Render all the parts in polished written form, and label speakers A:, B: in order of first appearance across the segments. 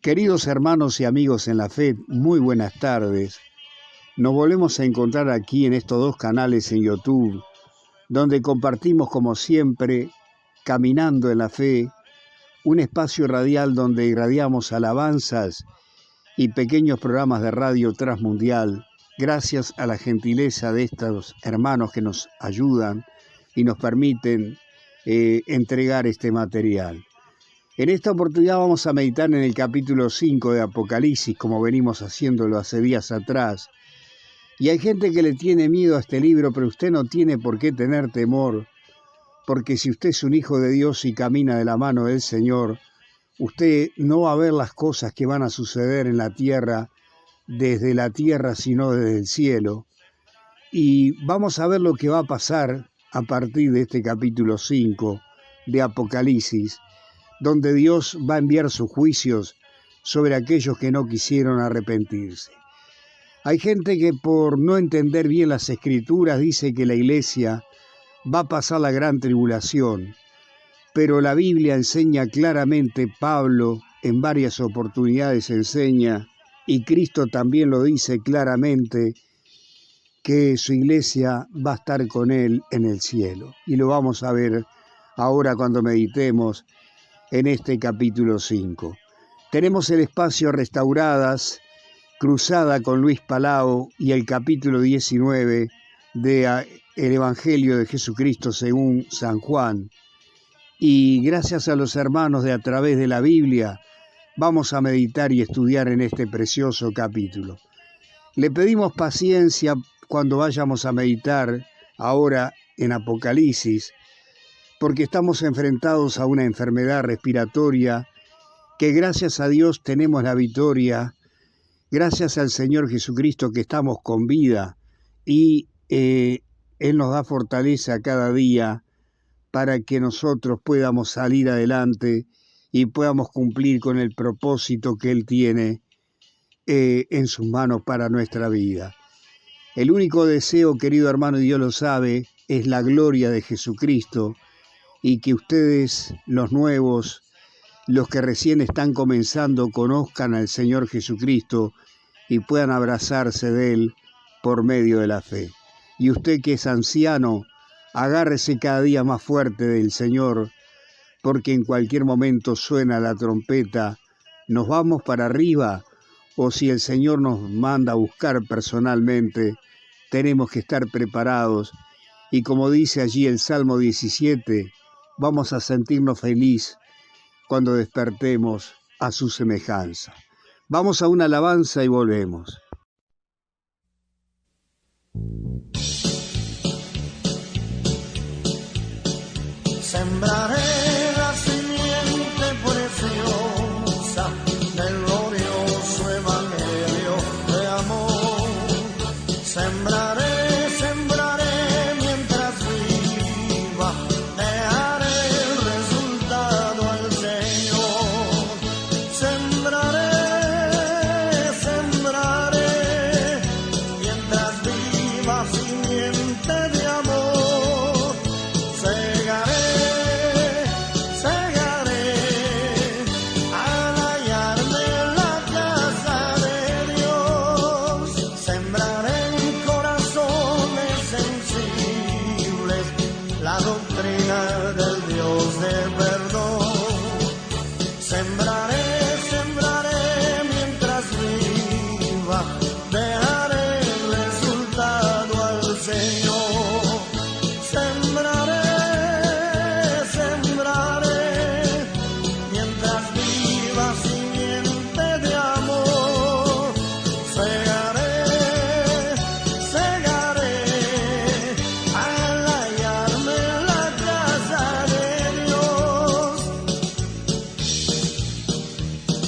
A: Queridos hermanos y amigos en la fe, muy buenas tardes. Nos volvemos a encontrar aquí en estos dos canales en YouTube, donde compartimos como siempre, Caminando en la Fe, un espacio radial donde irradiamos alabanzas y pequeños programas de radio transmundial, gracias a la gentileza de estos hermanos que nos ayudan y nos permiten entregar este material. En esta oportunidad vamos a meditar en el capítulo 5 de Apocalipsis, como venimos haciéndolo hace días atrás. Y hay gente que le tiene miedo a este libro, pero usted no tiene por qué tener temor, porque si usted es un hijo de Dios y camina de la mano del Señor, usted no va a ver las cosas que van a suceder en la tierra, desde la tierra, sino desde el cielo. Y vamos a ver lo que va a pasar a partir de este capítulo 5 de Apocalipsis, donde Dios va a enviar sus juicios sobre aquellos que no quisieron arrepentirse. Hay gente que por no entender bien las Escrituras dice que la iglesia va a pasar la gran tribulación, pero la Biblia enseña claramente, Pablo en varias oportunidades enseña, y Cristo también lo dice claramente, que su iglesia va a estar con él en el cielo. Y lo vamos a ver ahora cuando meditemos en este capítulo 5. Tenemos el espacio Restauradas, Cruzada con Luis Palau y el capítulo 19 de el Evangelio de Jesucristo según San Juan. Y gracias a los hermanos de A Través de la Biblia, vamos a meditar y estudiar en este precioso capítulo. Le pedimos paciencia cuando vayamos a meditar ahora en Apocalipsis, porque estamos enfrentados a una enfermedad respiratoria que gracias a Dios tenemos la victoria, gracias al Señor Jesucristo que estamos con vida y Él nos da fortaleza cada día para que nosotros podamos salir adelante y podamos cumplir con el propósito que Él tiene en sus manos para nuestra vida. El único deseo, querido hermano, y Dios lo sabe, es la gloria de Jesucristo, y que ustedes, los nuevos, los que recién están comenzando, conozcan al Señor Jesucristo y puedan abrazarse de Él por medio de la fe. Y usted que es anciano, agárrese cada día más fuerte del Señor, porque en cualquier momento suena la trompeta, nos vamos para arriba, o si el Señor nos manda a buscar personalmente, tenemos que estar preparados. Y como dice allí el Salmo 17, vamos a sentirnos felices cuando despertemos a su semejanza. Vamos a una alabanza y volvemos.
B: Sembraré la simiente preciosa del glorioso evangelio de amor. Sembraré mientras viva, dejaré el resultado al Señor. Sembraré mientras viva simiente de amor. Segaré al hallarme en la casa de Dios. Sembraré en corazones sensibles la doctrina del Dios de perdón. Sembraré mientras viva, dejaré el resultado al Señor. Sembraré mientras viva simiente de amor. Segaré al hallarme en la casa de Dios.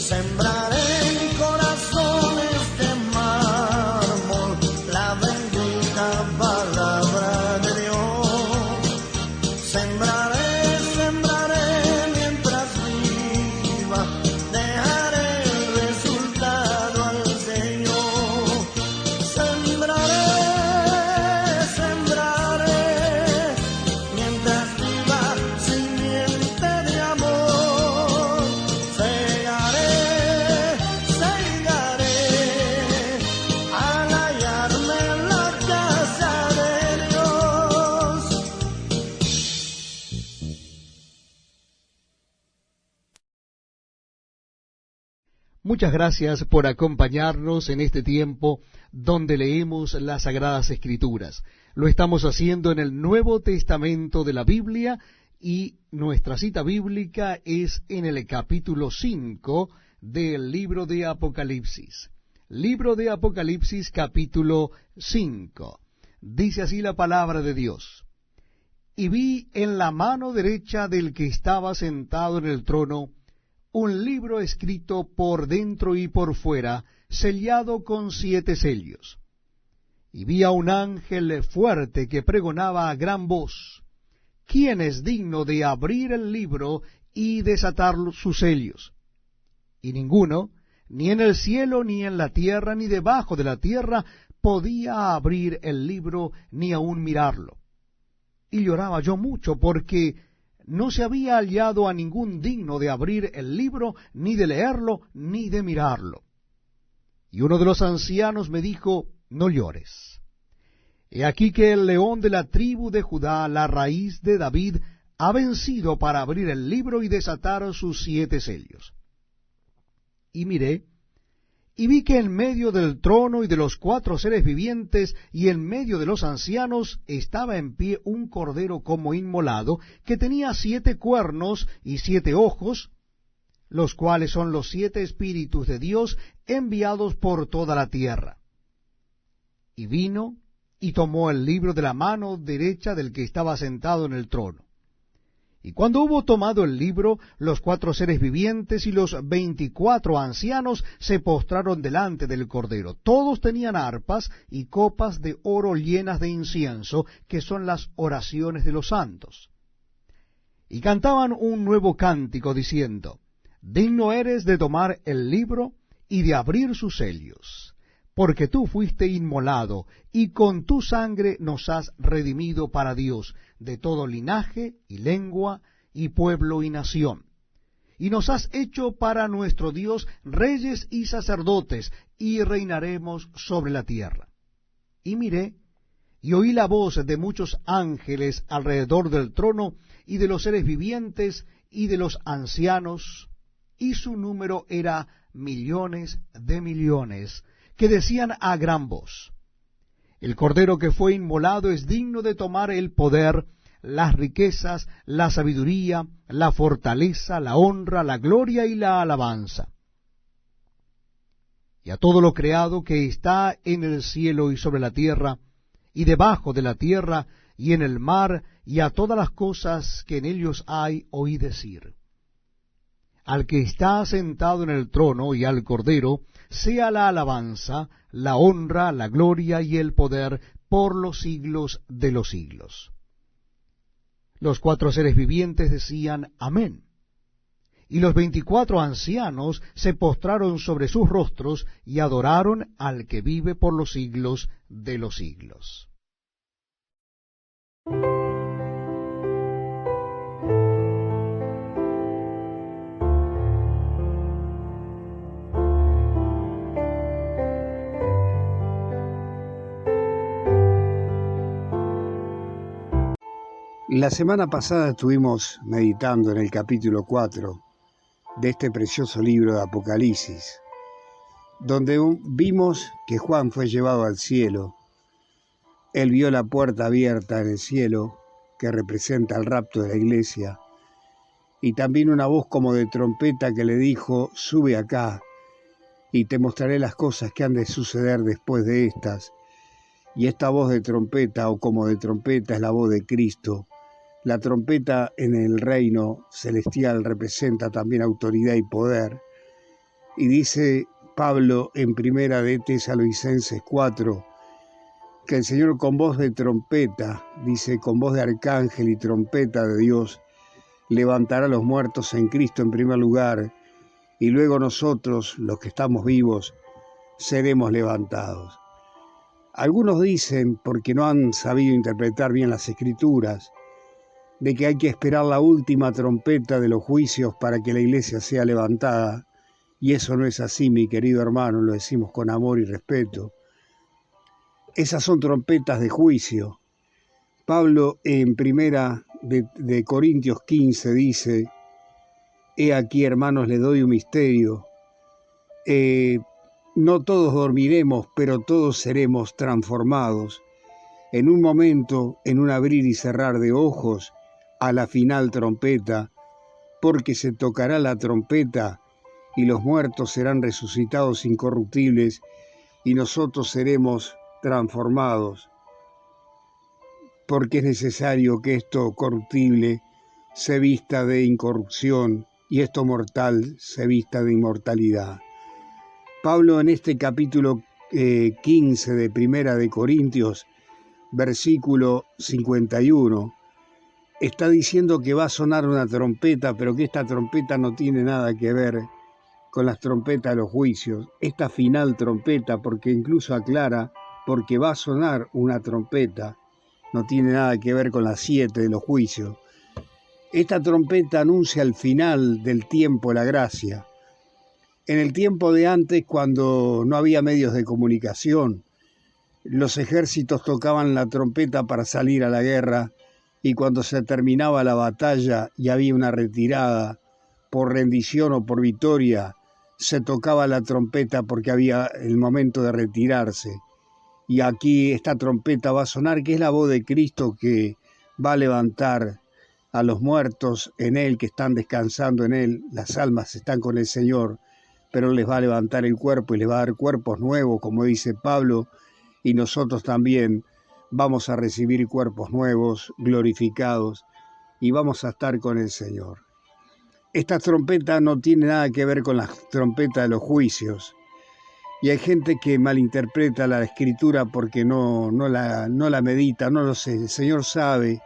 B: Sembraré en corazones de mármol la bendita palabra de Dios. Sembraré mientras viva, dejaré el resultado al Señor. Sembraré mientras viva simiente de amor. Segaré
C: Muchas gracias por acompañarnos en este tiempo donde leemos las Sagradas Escrituras. Lo estamos haciendo en el Nuevo Testamento de la Biblia y nuestra cita bíblica es en el capítulo 5 del libro de Apocalipsis. Libro de Apocalipsis, capítulo 5. Dice así la palabra de Dios. Y vi en la mano derecha del que estaba sentado en el trono un libro escrito por dentro y por fuera, sellado con 7 sellos. Y vi a un ángel fuerte que pregonaba a gran voz: ¿Quién es digno de abrir el libro y desatar sus sellos? Y ninguno, ni en el cielo, ni en la tierra, ni debajo de la tierra, podía abrir el libro, ni aun mirarlo. Y lloraba yo mucho, porque no se había hallado a ningún digno de abrir el libro, ni de leerlo, ni de mirarlo. Y uno de los ancianos me dijo: no llores. He aquí que el león de la tribu de Judá, la raíz de David, ha vencido para abrir el libro y desatar sus 7 sellos. Y miré, y vi que en medio del trono y de los 4 seres vivientes y en medio de los ancianos estaba en pie un cordero como inmolado, que tenía 7 cuernos y 7 ojos, los cuales son los 7 espíritus de Dios enviados por toda la tierra. Y vino y tomó el libro de la mano derecha del que estaba sentado en el trono. Y cuando hubo tomado el libro, los 4 seres vivientes y los 24 ancianos se postraron delante del Cordero. Todos tenían arpas y copas de oro llenas de incienso, que son las oraciones de los santos. Y cantaban un nuevo cántico, diciendo: digno eres de tomar el libro y de abrir sus sellos, porque tú fuiste inmolado, y con tu sangre nos has redimido para Dios de todo linaje y lengua y pueblo y nación. Y nos has hecho para nuestro Dios reyes y sacerdotes, y reinaremos sobre la tierra. Y miré, y oí la voz de muchos ángeles alrededor del trono, y de los seres vivientes, y de los ancianos, y su número era millones de millones, que decían a gran voz: el Cordero que fue inmolado es digno de tomar el poder, las riquezas, la sabiduría, la fortaleza, la honra, la gloria y la alabanza. Y a todo lo creado que está en el cielo y sobre la tierra, y debajo de la tierra, y en el mar, y a todas las cosas que en ellos hay, oí decir: al que está sentado en el trono y al Cordero, sea la alabanza, la honra, la gloria y el poder por los siglos de los siglos. Los 4 seres vivientes decían: amén. Y los 24 ancianos se postraron sobre sus rostros y adoraron al que vive por los siglos de los siglos.
A: La semana pasada estuvimos meditando en el capítulo 4 de este precioso libro de Apocalipsis, donde vimos que Juan fue llevado al cielo. Él vio la puerta abierta en el cielo, que representa el rapto de la iglesia, y también una voz como de trompeta que le dijo: sube acá, y te mostraré las cosas que han de suceder después de estas. Y esta voz de trompeta, o como de trompeta, es la voz de Cristo. La trompeta en el reino celestial representa también autoridad y poder. Y dice Pablo en Primera de Tesalonicenses 4, que el Señor con voz de trompeta, dice, con voz de arcángel y trompeta de Dios, levantará a los muertos en Cristo en primer lugar, y luego nosotros, los que estamos vivos, seremos levantados. Algunos dicen, porque no han sabido interpretar bien las Escrituras, de que hay que esperar la última trompeta de los juicios para que la iglesia sea levantada, y eso no es así, mi querido hermano, lo decimos con amor y respeto. Esas son trompetas de juicio. Pablo en Primera de Corintios 15 dice: he aquí, hermanos, les doy un misterio. No todos dormiremos, pero todos seremos transformados. En un momento, en un abrir y cerrar de ojos, a la final trompeta, porque se tocará la trompeta y los muertos serán resucitados incorruptibles y nosotros seremos transformados, porque es necesario que esto corruptible se vista de incorrupción y esto mortal se vista de inmortalidad. Pablo en este capítulo 15 de Primera de Corintios, versículo 51, está diciendo que va a sonar una trompeta, pero que esta trompeta no tiene nada que ver con las trompetas de los juicios. Esta final trompeta, porque incluso aclara, porque va a sonar una trompeta, no tiene nada que ver con las 7 de los juicios. Esta trompeta anuncia el final del tiempo de la gracia. En el tiempo de antes, cuando no había medios de comunicación, los ejércitos tocaban la trompeta para salir a la guerra y cuando se terminaba la batalla y había una retirada por rendición o por victoria, se tocaba la trompeta porque había el momento de retirarse. Y aquí esta trompeta va a sonar, que es la voz de Cristo que va a levantar a los muertos en Él, que están descansando en Él. Las almas están con el Señor, pero les va a levantar el cuerpo y les va a dar cuerpos nuevos, como dice Pablo, y nosotros también vamos a recibir cuerpos nuevos, glorificados, y vamos a estar con el Señor. Esta trompeta no tiene nada que ver con la trompeta de los juicios. Y hay gente que malinterpreta la Escritura porque no la medita, no lo sé. El Señor sabe,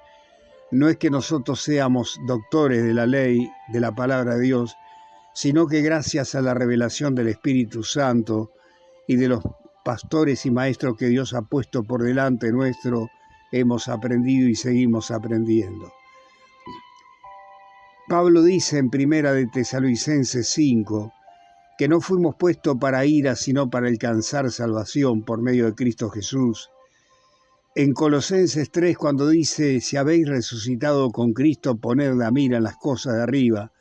A: no es que nosotros seamos doctores de la ley, de la palabra de Dios, sino que gracias a la revelación del Espíritu Santo y de los pastores y maestros que Dios ha puesto por delante nuestro, hemos aprendido y seguimos aprendiendo. Pablo dice en Primera de Tesalonicenses 5, que no fuimos puestos para ira, sino para alcanzar salvación por medio de Cristo Jesús. En Colosenses 3, cuando dice, si habéis resucitado con Cristo, poned la mira en las cosas de arriba.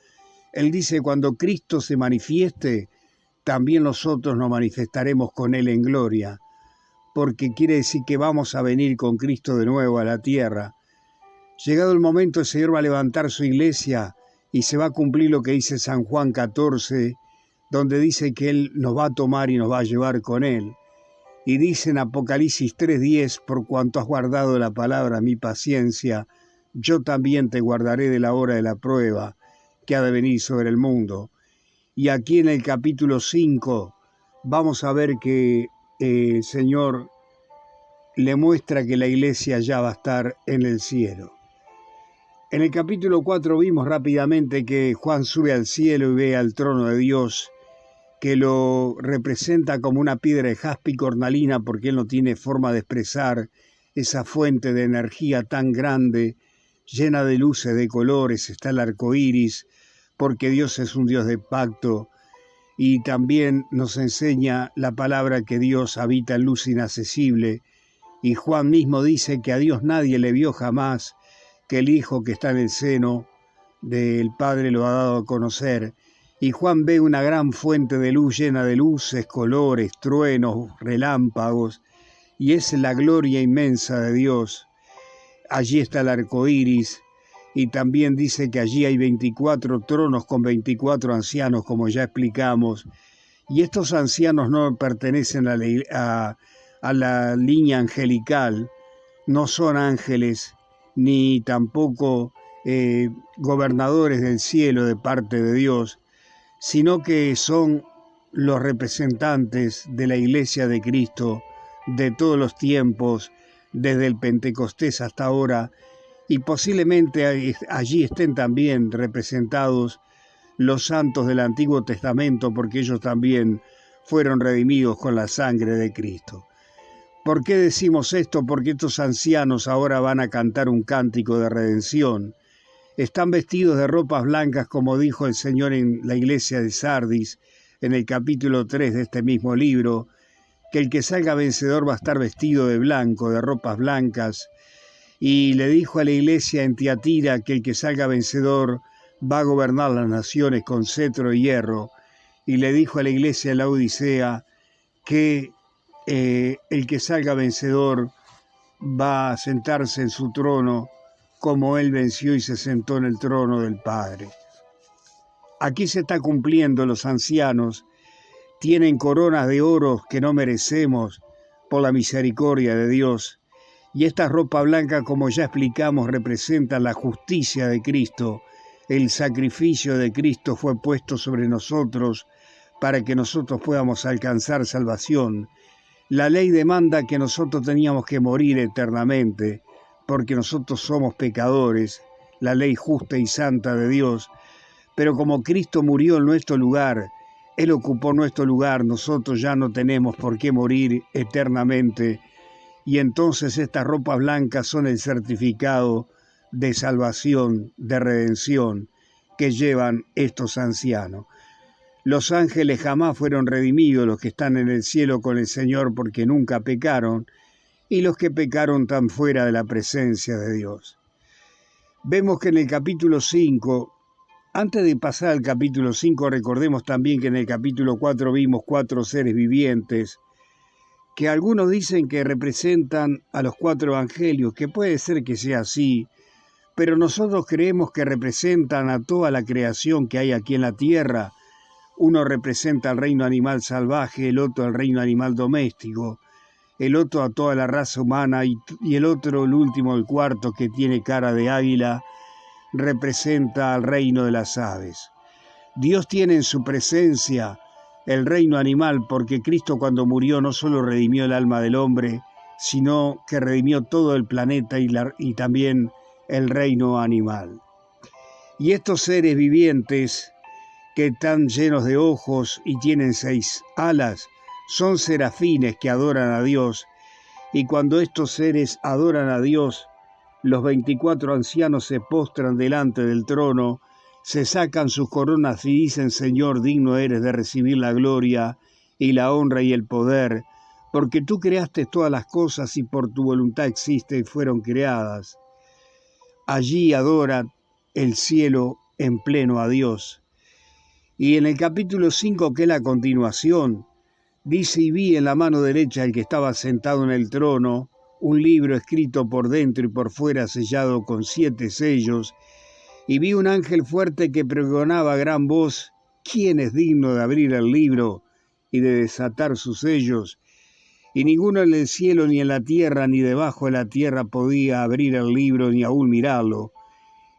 A: Él dice, cuando Cristo se manifieste, también nosotros nos manifestaremos con Él en gloria, porque quiere decir que vamos a venir con Cristo de nuevo a la tierra. Llegado el momento, el Señor va a levantar su iglesia y se va a cumplir lo que dice San Juan 14, donde dice que Él nos va a tomar y nos va a llevar con Él. Y dice en Apocalipsis 3:10, por cuanto has guardado la palabra, mi paciencia, yo también te guardaré de la hora de la prueba que ha de venir sobre el mundo. Y aquí en el capítulo 5 vamos a ver que el Señor le muestra que la iglesia ya va a estar en el cielo. En el capítulo 4 vimos rápidamente que Juan sube al cielo y ve al trono de Dios, que lo representa como una piedra de jaspe y cornalina porque él no tiene forma de expresar esa fuente de energía tan grande, llena de luces, de colores. Está el arco iris, porque Dios es un Dios de pacto, y también nos enseña la palabra que Dios habita en luz inaccesible, y Juan mismo dice que a Dios nadie le vio jamás, que el Hijo que está en el seno del Padre lo ha dado a conocer. Y Juan ve una gran fuente de luz llena de luces, colores, truenos, relámpagos, y es la gloria inmensa de Dios. Allí está el arco iris, y también dice que allí hay 24 tronos con 24 ancianos, como ya explicamos, y estos ancianos no pertenecen a la línea angelical, no son ángeles, ni tampoco gobernadores del cielo de parte de Dios, sino que son los representantes de la Iglesia de Cristo de todos los tiempos, desde el Pentecostés hasta ahora, y posiblemente allí estén también representados los santos del Antiguo Testamento, porque ellos también fueron redimidos con la sangre de Cristo. ¿Por qué decimos esto? Porque estos ancianos ahora van a cantar un cántico de redención. Están vestidos de ropas blancas, como dijo el Señor en la iglesia de Sardis, en el capítulo 3 de este mismo libro, que el que salga vencedor va a estar vestido de blanco, de ropas blancas. Y le dijo a la iglesia en Tiatira que el que salga vencedor va a gobernar las naciones con cetro de hierro. y le dijo a la iglesia de la Odisea que el que salga vencedor va a sentarse en su trono como él venció y se sentó en el trono del Padre. Aquí se está cumpliendo. Los ancianos tienen coronas de oro que no merecemos por la misericordia de Dios. Y esta ropa blanca, como ya explicamos, representa la justicia de Cristo. El sacrificio de Cristo fue puesto sobre nosotros para que nosotros podamos alcanzar salvación. La ley demanda que nosotros teníamos que morir eternamente, porque nosotros somos pecadores, la ley justa y santa de Dios. Pero como Cristo murió en nuestro lugar, Él ocupó nuestro lugar, nosotros ya no tenemos por qué morir eternamente. Y entonces estas ropas blancas son el certificado de salvación, de redención, que llevan estos ancianos. Los ángeles jamás fueron redimidos, los que están en el cielo con el Señor, porque nunca pecaron, y los que pecaron están fuera de la presencia de Dios. Vemos que en el capítulo 5, antes de pasar al capítulo 5, recordemos también que en el capítulo 4 vimos 4 seres vivientes, que algunos dicen que representan a los 4 evangelios, que puede ser que sea así, pero nosotros creemos que representan a toda la creación que hay aquí en la tierra. Uno representa al reino animal salvaje, el otro al reino animal doméstico, el otro a toda la raza humana y el otro, el último, el cuarto, que tiene cara de águila, representa al reino de las aves. Dios tiene en su presencia el reino animal, porque Cristo cuando murió no solo redimió el alma del hombre, sino que redimió todo el planeta y también el reino animal. Y estos seres vivientes que están llenos de ojos y tienen 6 alas, son serafines que adoran a Dios, y cuando estos seres adoran a Dios, los 24 ancianos se postran delante del trono, se sacan sus coronas y dicen: Señor, digno eres de recibir la gloria y la honra y el poder, porque tú creaste todas las cosas y por tu voluntad existen y fueron creadas. Allí adora el cielo en pleno a Dios. Y en el capítulo 5, que es la continuación, dice: y vi en la mano derecha el que estaba sentado en el trono un libro escrito por dentro y por fuera, sellado con 7 sellos, y vi un ángel fuerte que pregonaba a gran voz: ¿quién es digno de abrir el libro y de desatar sus sellos? Y ninguno en el cielo, ni en la tierra, ni debajo de la tierra podía abrir el libro, ni aún mirarlo.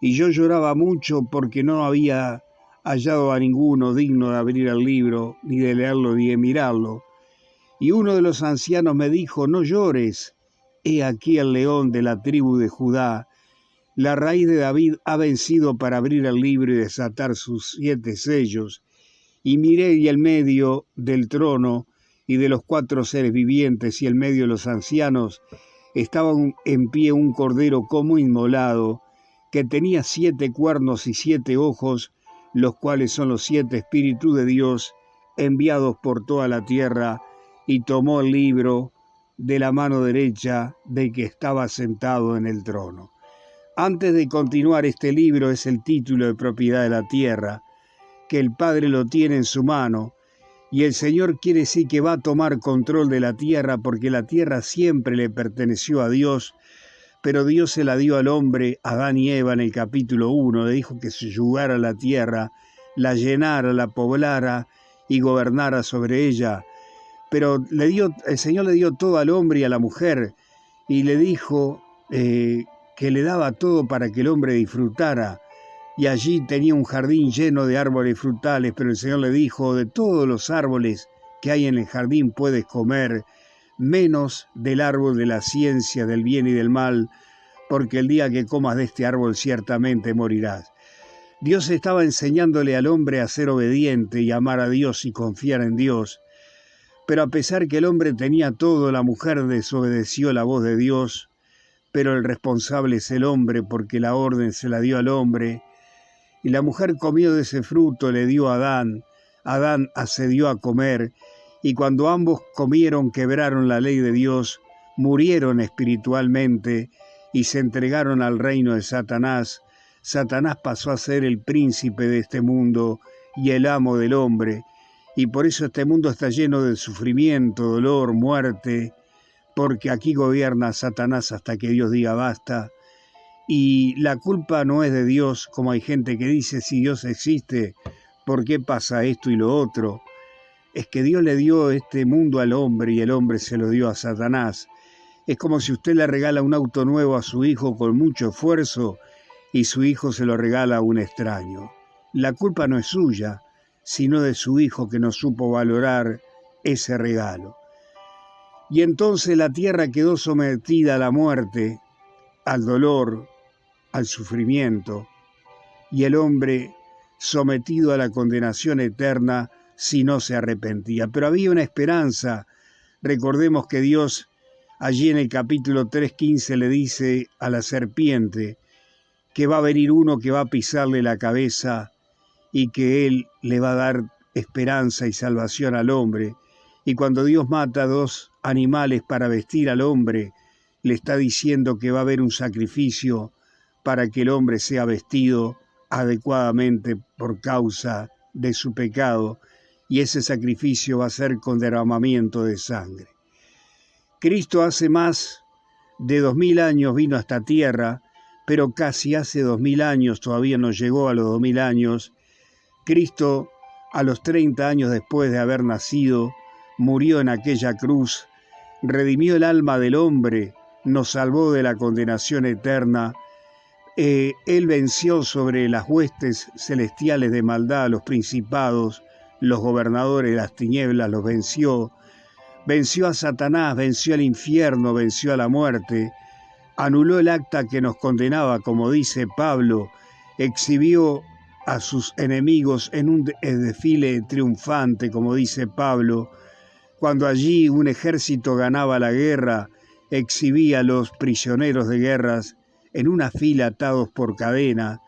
A: Y yo lloraba mucho porque no había hallado a ninguno digno de abrir el libro, ni de leerlo, ni de mirarlo. Y uno de los ancianos me dijo: no llores, he aquí el león de la tribu de Judá, la raíz de David ha vencido para abrir el libro y desatar sus 7 sellos. Y miré, y en medio del trono y de los 4 seres vivientes y en medio de los ancianos estaba en pie un cordero como inmolado, que tenía 7 cuernos y 7 ojos, los cuales son los 7 espíritus de Dios enviados por toda la tierra, y tomó el libro de la mano derecha del que estaba sentado en el trono. Antes de continuar, este libro es el título de propiedad de la tierra, que el Padre lo tiene en su mano, y el Señor quiere decir que va a tomar control de la tierra, porque la tierra siempre le perteneció a Dios, pero Dios se la dio al hombre, Adán y Eva, en el capítulo 1, le dijo que se yugara la tierra, la llenara, la poblara y gobernara sobre ella. Pero el Señor le dio todo al hombre y a la mujer, y le dijo que le daba todo para que el hombre disfrutara. Y allí tenía un jardín lleno de árboles frutales, pero el Señor le dijo: de todos los árboles que hay en el jardín puedes comer, menos del árbol de la ciencia del bien y del mal, porque el día que comas de este árbol ciertamente morirás. Dios estaba enseñándole al hombre a ser obediente y amar a Dios y confiar en Dios. Pero a pesar que el hombre tenía todo, la mujer desobedeció la voz de Dios, pero el responsable es el hombre, porque la orden se la dio al hombre. Y la mujer comió de ese fruto, le dio a Adán. Adán accedió a comer, y cuando ambos comieron, quebraron la ley de Dios, murieron espiritualmente y se entregaron al reino de Satanás. Satanás pasó a ser el príncipe de este mundo y el amo del hombre. y por eso este mundo está lleno de sufrimiento, dolor, muerte, porque aquí gobierna Satanás hasta que Dios diga basta. Y la culpa no es de Dios, como hay gente que dice, si Dios existe, ¿por qué pasa esto y lo otro? Es que Dios le dio este mundo al hombre y el hombre se lo dio a Satanás. Es como si usted le regala un auto nuevo a su hijo con mucho esfuerzo y su hijo se lo regala a un extraño. La culpa no es suya, sino de su hijo que no supo valorar ese regalo. Y entonces la tierra quedó sometida a la muerte, al dolor, al sufrimiento, y el hombre sometido a la condenación eterna si no se arrepentía. Pero había una esperanza. Recordemos que Dios allí en el capítulo 3:15 le dice a la serpiente que va a venir uno que va a pisarle la cabeza y que él le va a dar esperanza y salvación al hombre. Y cuando Dios mata 2 animales para vestir al hombre, le está diciendo que va a haber un sacrificio para que el hombre sea vestido adecuadamente por causa de su pecado, y ese sacrificio va a ser con derramamiento de sangre. Cristo hace más de 2000 años vino a esta tierra, pero casi hace 2000 años, todavía no llegó a los 2000 años, Cristo, a los 30 años después de haber nacido, murió en aquella cruz, redimió el alma del hombre, nos salvó de la condenación eterna. Él venció sobre las huestes celestiales de maldad, los principados, los gobernadores de las tinieblas, los venció. Venció a Satanás, venció al infierno, venció a la muerte. Anuló el acta que nos condenaba, como dice Pablo. Exhibió a sus enemigos en un desfile triunfante, como dice Pablo. Cuando allí un ejército ganaba la guerra, exhibía a los prisioneros de guerras en una fila atados por cadena,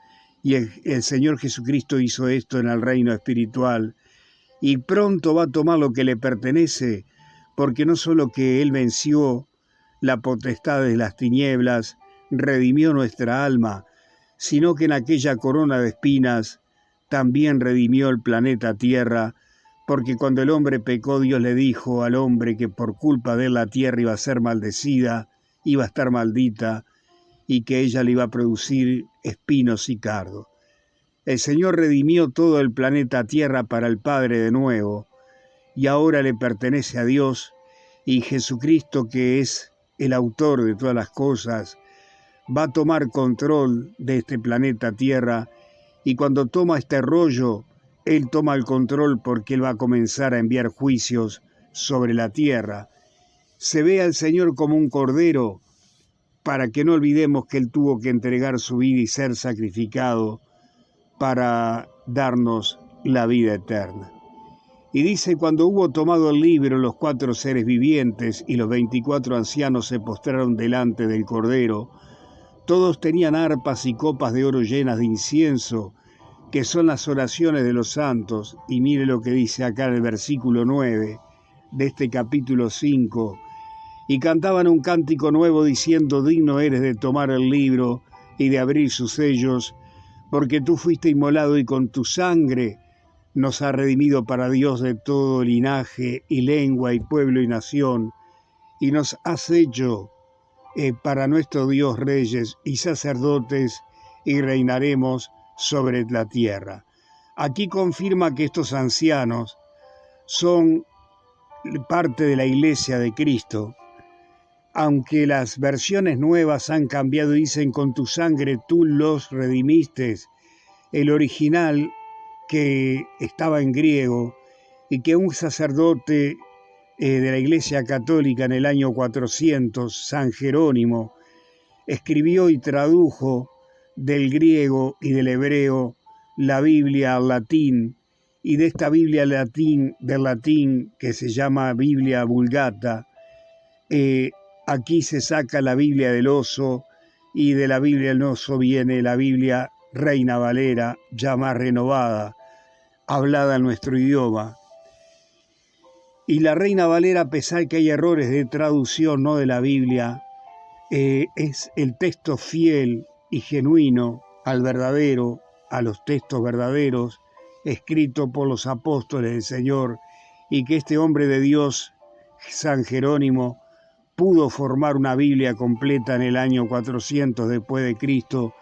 A: y el Señor Jesucristo hizo esto en el reino espiritual, y pronto va a tomar lo que le pertenece, porque no solo que Él venció la potestad de las tinieblas, redimió nuestra alma, sino que en aquella corona de espinas también redimió el planeta Tierra, porque cuando el hombre pecó, Dios le dijo al hombre que por culpa de él la tierra iba a ser maldecida, iba a estar maldita, y que ella le iba a producir espinos y cardos. El Señor redimió todo el planeta Tierra para el Padre de nuevo, y ahora le pertenece a Dios, y Jesucristo, que es el autor de todas las cosas, va a tomar control de este planeta Tierra, y cuando toma este rollo, Él toma el control porque Él va a comenzar a enviar juicios sobre la tierra. Se ve al Señor como un cordero, para que no olvidemos que Él tuvo que entregar su vida y ser sacrificado para darnos la vida eterna. Y dice, cuando hubo tomado el libro, los 4 seres vivientes y los 24 ancianos se postraron delante del Cordero. Todos tenían arpas y copas de oro llenas de incienso, que son las oraciones de los santos. Y mire lo que dice acá en el versículo 9 de este capítulo 5. Y cantaban un cántico nuevo diciendo, digno eres de tomar el libro y de abrir sus sellos, porque tú fuiste inmolado y con tu sangre nos has redimido para Dios de todo linaje y lengua y pueblo y nación, y nos has hecho para nuestro Dios reyes y sacerdotes, y reinaremos sobre la tierra. Aquí confirma que estos ancianos son parte de la iglesia de Cristo, aunque las versiones nuevas han cambiado y dicen con tu sangre tú los redimiste. El original, que estaba en griego y que un sacerdote de la Iglesia Católica en el año 400, San Jerónimo, escribió y tradujo del griego y del hebreo la Biblia al latín, y de esta Biblia del latín que se llama Biblia Vulgata, aquí se saca la Biblia del oso, y de la Biblia del oso viene la Biblia Reina Valera, ya más renovada, hablada en nuestro idioma. Y la Reina Valera, a pesar que hay errores de traducción, no de la Biblia, es el texto fiel y genuino al verdadero, a los textos verdaderos, escrito por los apóstoles del Señor, y que este hombre de Dios, San Jerónimo, pudo formar una Biblia completa en el año 400 después de Cristo.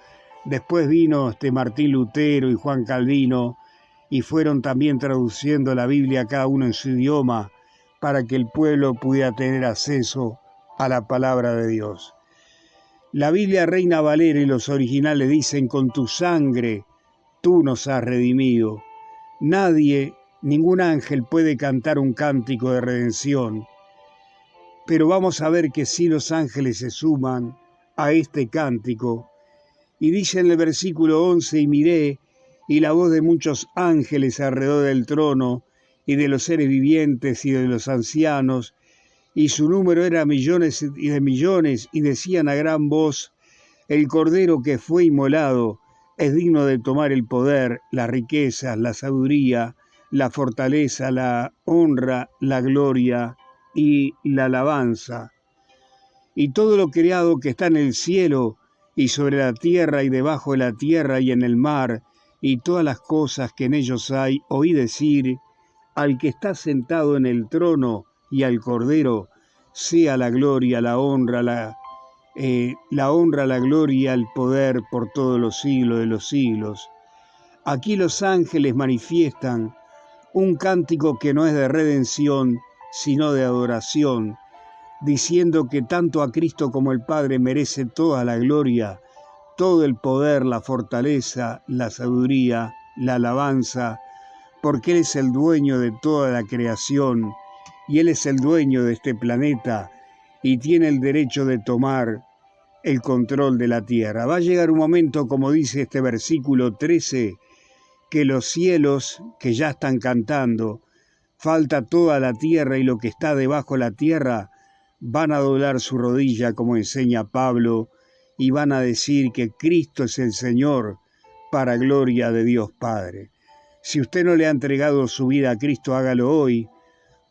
A: Después vino Martín Lutero y Juan Calvino, y fueron también traduciendo la Biblia cada uno en su idioma para que el pueblo pudiera tener acceso a la palabra de Dios. La Biblia Reina Valera y los originales dicen: con tu sangre tú nos has redimido. Nadie, ningún ángel puede cantar un cántico de redención, pero vamos a ver que sí los ángeles se suman a este cántico. Y dice en el versículo 11: y miré, y la voz de muchos ángeles alrededor del trono, y de los seres vivientes y de los ancianos, y su número era millones y de millones, y decían a gran voz: el Cordero que fue inmolado es digno de tomar el poder, las riquezas, la sabiduría, la fortaleza, la honra, la gloria y la alabanza. Y todo lo creado que está en el cielo y sobre la tierra y debajo de la tierra y en el mar, y todas las cosas que en ellos hay, oí decir: al que está sentado en el trono y al Cordero, sea la gloria, la honra, la gloria, el poder por todos los siglos de los siglos. Aquí los ángeles manifiestan un cántico que no es de redención, sino de adoración, diciendo que tanto a Cristo como el Padre merece toda la gloria, todo el poder, la fortaleza, la sabiduría, la alabanza, porque Él es el dueño de toda la creación, y Él es el dueño de este planeta, y tiene el derecho de tomar el control de la tierra. Va a llegar un momento, como dice este versículo 13, que los cielos, que ya están cantando, falta toda la tierra y lo que está debajo de la tierra, van a doblar su rodilla, como enseña Pablo, y van a decir que Cristo es el Señor, para gloria de Dios Padre. Si usted no le ha entregado su vida a Cristo, hágalo hoy,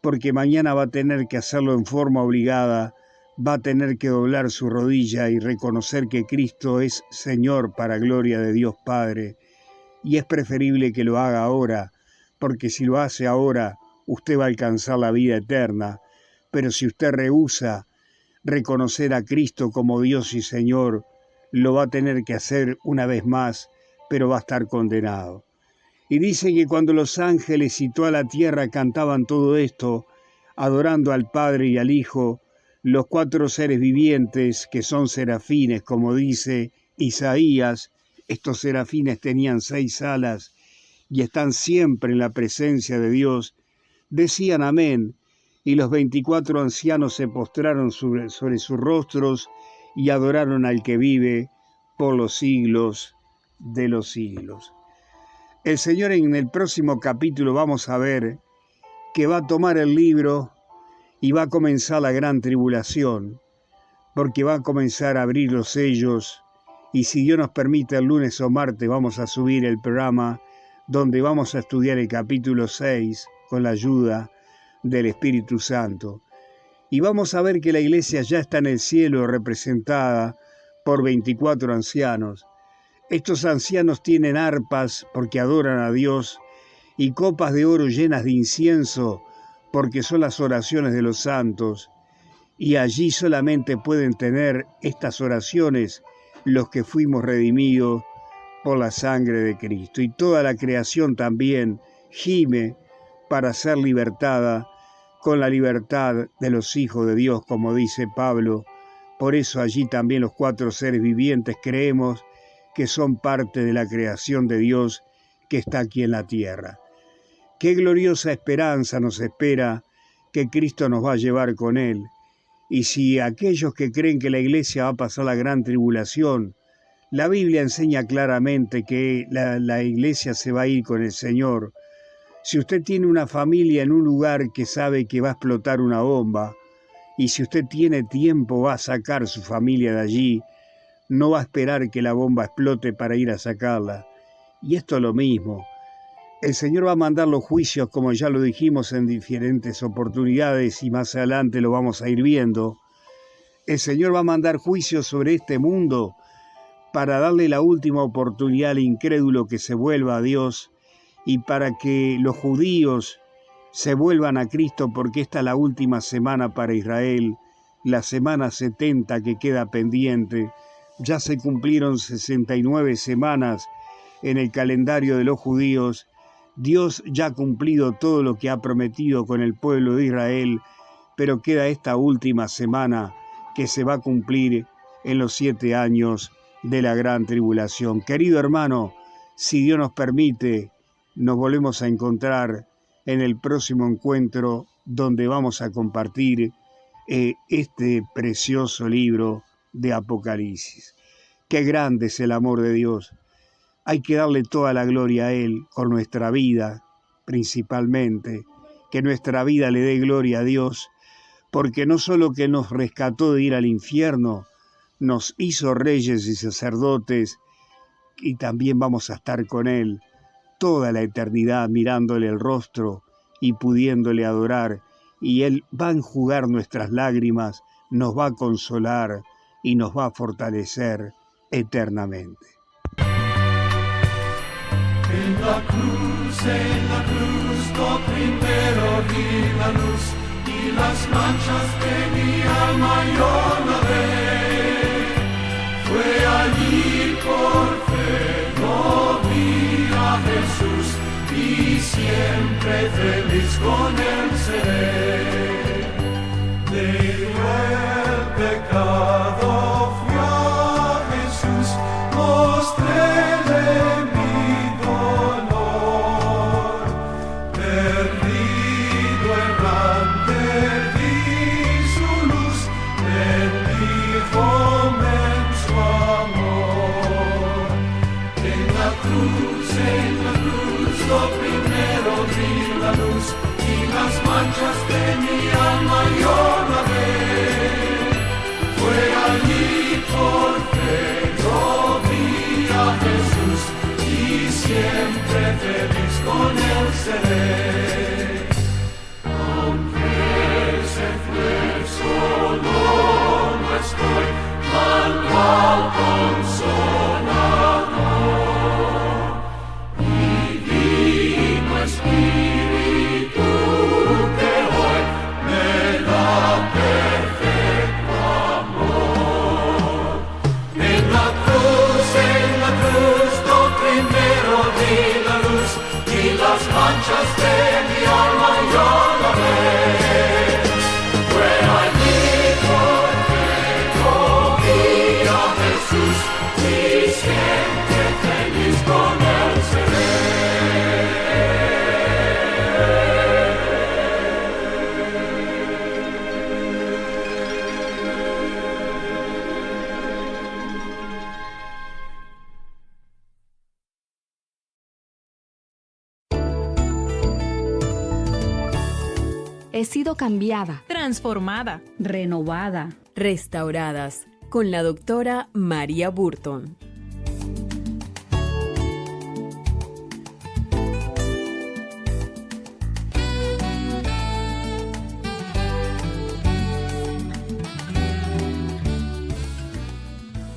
A: porque mañana va a tener que hacerlo en forma obligada, va a tener que doblar su rodilla y reconocer que Cristo es Señor para gloria de Dios Padre. Y es preferible que lo haga ahora, porque si lo hace ahora, usted va a alcanzar la vida eterna. Pero si usted rehúsa reconocer a Cristo como Dios y Señor, lo va a tener que hacer una vez más, pero va a estar condenado. Y dice que cuando los ángeles y toda la tierra cantaban todo esto, adorando al Padre y al Hijo, los 4 seres vivientes, que son serafines, como dice Isaías, estos serafines tenían 6 alas y están siempre en la presencia de Dios, decían amén, y los 24 ancianos se postraron sobre sus rostros y adoraron al que vive por los siglos de los siglos. El Señor, en el próximo capítulo vamos a ver que va a tomar el libro y va a comenzar la gran tribulación, porque va a comenzar a abrir los sellos, y si Dios nos permite, el lunes o martes vamos a subir el programa donde vamos a estudiar el capítulo 6 con la ayuda del Espíritu Santo. Y vamos a ver que la iglesia ya está en el cielo, representada por 24 ancianos. Estos ancianos tienen arpas porque adoran a Dios, y copas de oro llenas de incienso porque son las oraciones de los santos, y allí solamente pueden tener estas oraciones los que fuimos redimidos por la sangre de Cristo. Y toda la creación también gime para ser libertada con la libertad de los hijos de Dios, como dice Pablo. Por eso allí también los 4 seres vivientes creemos que son parte de la creación de Dios que está aquí en la tierra. Qué gloriosa esperanza nos espera, que Cristo nos va a llevar con Él. Y si aquellos que creen que la iglesia va a pasar la gran tribulación, la Biblia enseña claramente que la iglesia se va a ir con el Señor. Si usted tiene una familia en un lugar que sabe que va a explotar una bomba, y si usted tiene tiempo va a sacar su familia de allí, no va a esperar que la bomba explote para ir a sacarla. Y esto es lo mismo. El Señor va a mandar los juicios, como ya lo dijimos en diferentes oportunidades, y más adelante lo vamos a ir viendo. El Señor va a mandar juicios sobre este mundo para darle la última oportunidad al incrédulo que se vuelva a Dios y para que los judíos se vuelvan a Cristo, porque esta es la última semana para Israel, la semana 70 que queda pendiente. Ya se cumplieron 69 semanas en el calendario de los judíos. Dios ya ha cumplido todo lo que ha prometido con el pueblo de Israel, pero queda esta última semana que se va a cumplir en los 7 años de la gran tribulación. Querido hermano, si Dios nos permite, nos volvemos a encontrar en el próximo encuentro donde vamos a compartir este precioso libro de Apocalipsis. Qué grande es el amor de Dios. Hay que darle toda la gloria a Él con nuestra vida, principalmente, que nuestra vida le dé gloria a Dios, porque no solo que nos rescató de ir al infierno, nos hizo reyes y sacerdotes, y también vamos a estar con Él toda la eternidad mirándole el rostro y pudiéndole adorar, y Él va a enjugar nuestras lágrimas, nos va a consolar y nos va a fortalecer eternamente.
B: En la cruz, lo primero vi la luz y las manchas de mi alma yo lavé. Fue allí por fe, lo vi a Jesús y siempre feliz con Él seré. Debió el pecado, fui a Jesús, mostréle mi dolor. Perdido errante vi su luz, bendíjome en su amor. En la cruz, lo primero vi la luz y las manchas de mi alma yo lavé. Fue allí por fe, yo vi a Jesús y siempre feliz con Él seré. Aunque Él se fue, solo no estoy, mando al Consolador. Divino Espíritu que hoy me da perfecto amor. En la cruz, lo primero vi la luz y las manchas de mi alma yo lavé. Fue allí por fe, yo vi a Jesús y siempre feliz con Él seré.
D: He sido cambiada,
E: transformada,
F: renovada,
G: Restauradas con la doctora María Burton.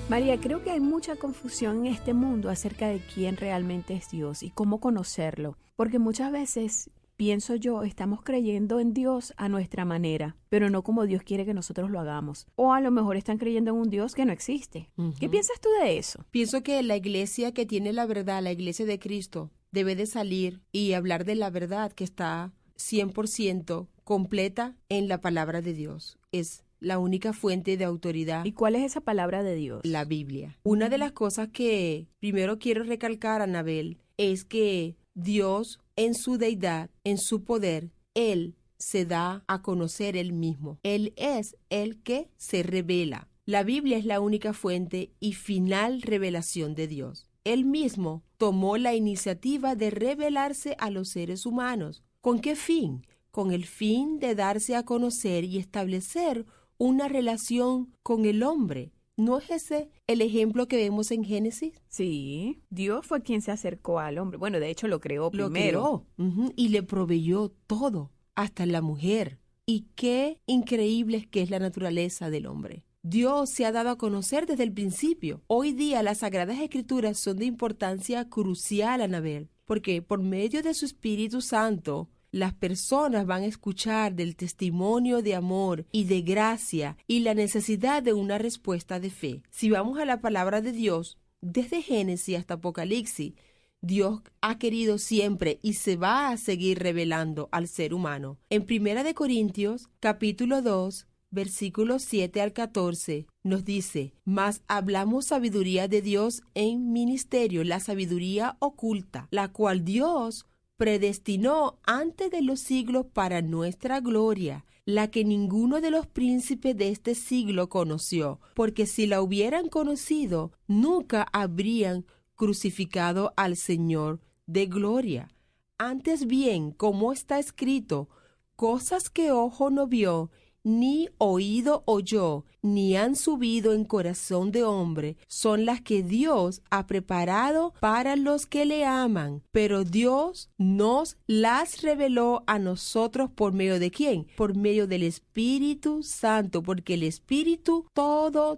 F: María, creo que hay mucha confusión en este mundo acerca de quién realmente es Dios y cómo conocerlo, porque muchas veces, pienso yo, estamos creyendo en Dios a nuestra manera, pero no como Dios quiere que nosotros lo hagamos. O a lo mejor están creyendo en un Dios que no existe. ¿Qué piensas tú de eso?
E: Pienso que la iglesia que tiene la verdad, la iglesia de Cristo, debe de salir y hablar de la verdad que está 100% completa en la palabra de Dios. Es la única fuente de autoridad.
F: ¿Y cuál es esa palabra de Dios?
E: La Biblia. Una de las cosas que primero quiero recalcar, Anabel, es que Dios, en su deidad, en su poder, Él se da a conocer Él mismo. Él es el que se revela. La Biblia es la única fuente y final revelación de Dios. Él mismo tomó la iniciativa de revelarse a los seres humanos. ¿Con qué fin? Con el fin de darse a conocer y establecer una relación con el hombre. ¿No es ese el ejemplo que vemos en Génesis?
F: Sí, Dios fue quien se acercó al hombre. Bueno, de hecho lo creó
E: Lo
F: primero.
E: creó, y le proveyó todo, hasta la mujer. Y qué increíble es que es la naturaleza del hombre. Dios se ha dado a conocer desde el principio. Hoy día las Sagradas Escrituras son de importancia crucial, Anabel. porque por medio de su Espíritu Santo, las personas van a escuchar del testimonio de amor y de gracia y la necesidad de una respuesta de fe. Si vamos a la palabra de Dios, desde Génesis hasta Apocalipsis, Dios ha querido siempre y se va a seguir revelando al ser humano. En 1 Corintios, capítulo 2, versículos 7 al 14, nos dice: mas hablamos sabiduría de Dios en ministerio, la sabiduría oculta, la cual Dios predestinó antes de los siglos para nuestra gloria, la que ninguno de los príncipes de este siglo conoció, porque si la hubieran conocido, nunca habrían crucificado al Señor de gloria. Antes bien, como está escrito, cosas que ojo no vio, ni oído oyó, ni han subido en corazón de hombre, son las que Dios ha preparado para los que le aman. Pero Dios nos las reveló a nosotros por medio de ¿quién? Por medio del Espíritu Santo, porque el Espíritu todo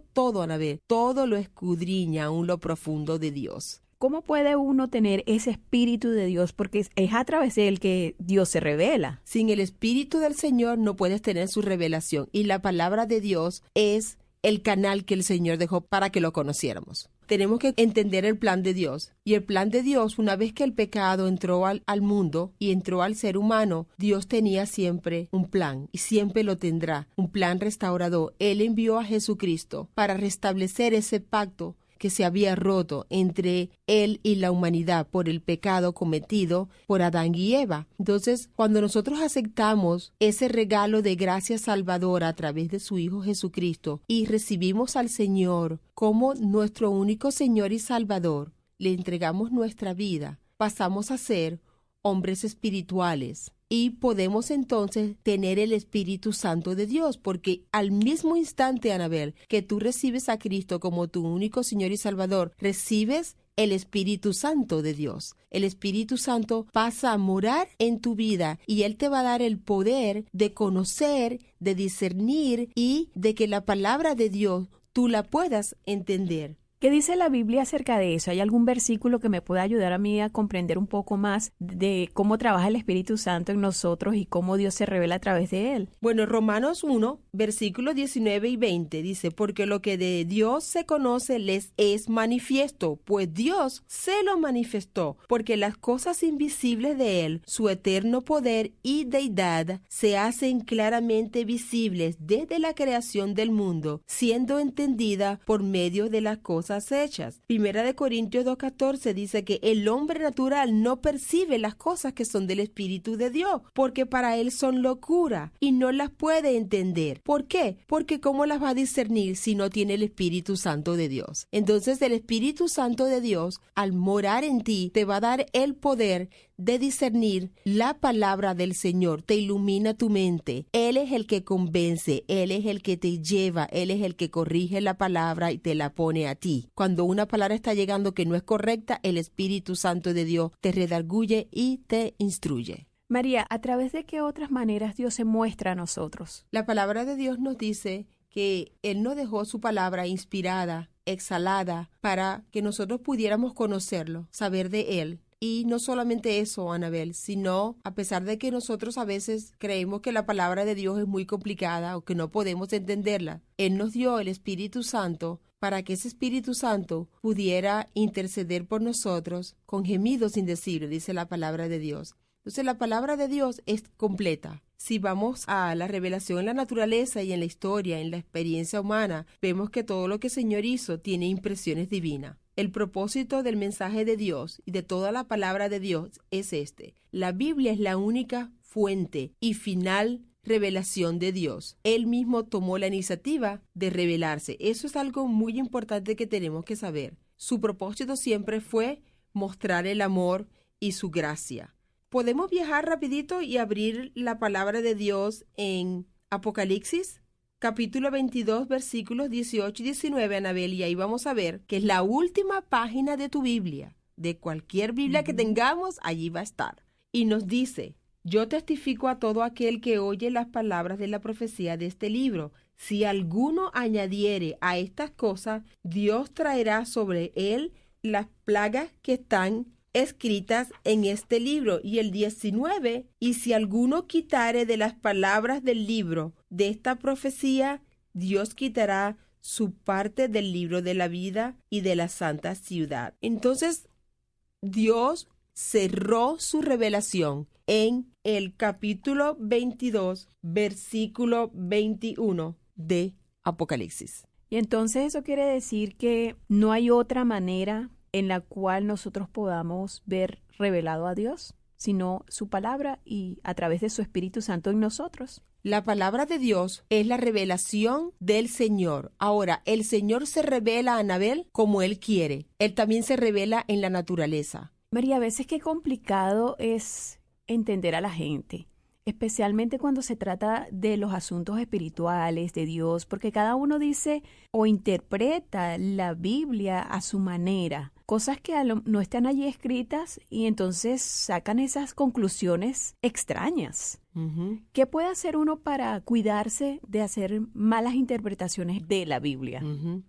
E: lo escudriña aún lo profundo de Dios.
F: ¿Cómo puede uno tener ese Espíritu de Dios? Porque es a través de él que Dios se revela.
E: Sin el Espíritu del Señor no puedes tener su revelación. Y la palabra de Dios es el canal que el Señor dejó para que lo conociéramos. Tenemos que entender el plan de Dios. Y el plan de Dios, una vez que el pecado entró al mundo y entró al ser humano, Dios tenía siempre un plan y siempre lo tendrá. Un plan restaurador. Él envió a Jesucristo para restablecer ese pacto que se había roto entre él y la humanidad por el pecado cometido por Adán y Eva. Entonces, cuando nosotros aceptamos ese regalo de gracia salvadora a través de su Hijo Jesucristo y recibimos al Señor como nuestro único Señor y Salvador, le entregamos nuestra vida, pasamos a ser hombres espirituales. Y podemos entonces tener el Espíritu Santo de Dios, porque al mismo instante, Anabel, que tú recibes a Cristo como tu único Señor y Salvador, recibes el Espíritu Santo de Dios. El Espíritu Santo pasa a morar en tu vida y Él te va a dar el poder de conocer, de discernir y de que la palabra de Dios tú la puedas entender.
F: ¿Qué dice la Biblia acerca de eso? ¿Hay algún versículo que me pueda ayudar a mí a comprender un poco más de cómo trabaja el Espíritu Santo en nosotros y cómo Dios se revela a través de él?
E: Bueno, Romanos 1, versículos 19 y 20 dice: porque lo que de Dios se conoce les es manifiesto, pues Dios se lo manifestó, porque las cosas invisibles de él, su eterno poder y deidad, se hacen claramente visibles desde la creación del mundo, siendo entendida por medio de las cosas hechas. 1 Corintios 2:14 dice que el hombre natural no percibe las cosas que son del Espíritu de Dios, porque para él son locura y no las puede entender. ¿Por qué? Porque ¿cómo las va a discernir si no tiene el Espíritu Santo de Dios? Entonces el Espíritu Santo de Dios, al morar en ti, te va a dar el poder de discernir la palabra del Señor, te ilumina tu mente. Él es el que convence, Él es el que te lleva, Él es el que corrige la palabra y te la pone a ti. Cuando una palabra está llegando que no es correcta, el Espíritu Santo de Dios te redarguye y te instruye.
F: María, ¿a través de qué otras maneras Dios se muestra a nosotros?
E: La palabra de Dios nos dice que Él nos dejó su palabra inspirada, exhalada, para que nosotros pudiéramos conocerlo, saber de Él. Y no solamente eso, Anabel, sino a pesar de que nosotros a veces creemos que la palabra de Dios es muy complicada o que no podemos entenderla, Él nos dio el Espíritu Santo para que ese Espíritu Santo pudiera interceder por nosotros con gemidos indecibles, dice la palabra de Dios. Entonces la palabra de Dios es completa. Si vamos a la revelación en la naturaleza y en la historia, en la experiencia humana, vemos que todo lo que el Señor hizo tiene impresiones divinas. El propósito del mensaje de Dios y de toda la palabra de Dios es este. La Biblia es la única fuente y final revelación de Dios. Él mismo tomó la iniciativa de revelarse. Eso es algo muy importante que tenemos que saber. Su propósito siempre fue mostrar el amor y su gracia. Podemos viajar rapidito y abrir la palabra de Dios en Apocalipsis, capítulo 22, versículos 18 y 19, Anabel, y ahí vamos a ver que es la última página de tu Biblia. De cualquier Biblia que tengamos, allí va a estar. Y nos dice: yo testifico a todo aquel que oye las palabras de la profecía de este libro. Si alguno añadiere a estas cosas, Dios traerá sobre él las plagas que están escritas en este libro. Y el 19, y si alguno quitare de las palabras del libro de esta profecía, Dios quitará su parte del libro de la vida y de la santa ciudad. Entonces, Dios cerró su revelación en el capítulo 22, versículo 21 de Apocalipsis.
F: Y entonces eso quiere decir que no hay otra manera en la cual nosotros podamos ver revelado a Dios, sino su palabra y a través de su Espíritu Santo en nosotros.
E: La palabra de Dios es la revelación del Señor. Ahora, el Señor se revela a Anabel como Él quiere. Él también se revela en la naturaleza.
F: María, a veces qué complicado es entender a la gente, especialmente cuando se trata de los asuntos espirituales de Dios, porque cada uno dice o interpreta la Biblia a su manera, cosas que no están allí escritas y entonces sacan esas conclusiones extrañas. ¿Qué puede hacer uno para cuidarse de hacer malas interpretaciones de la Biblia?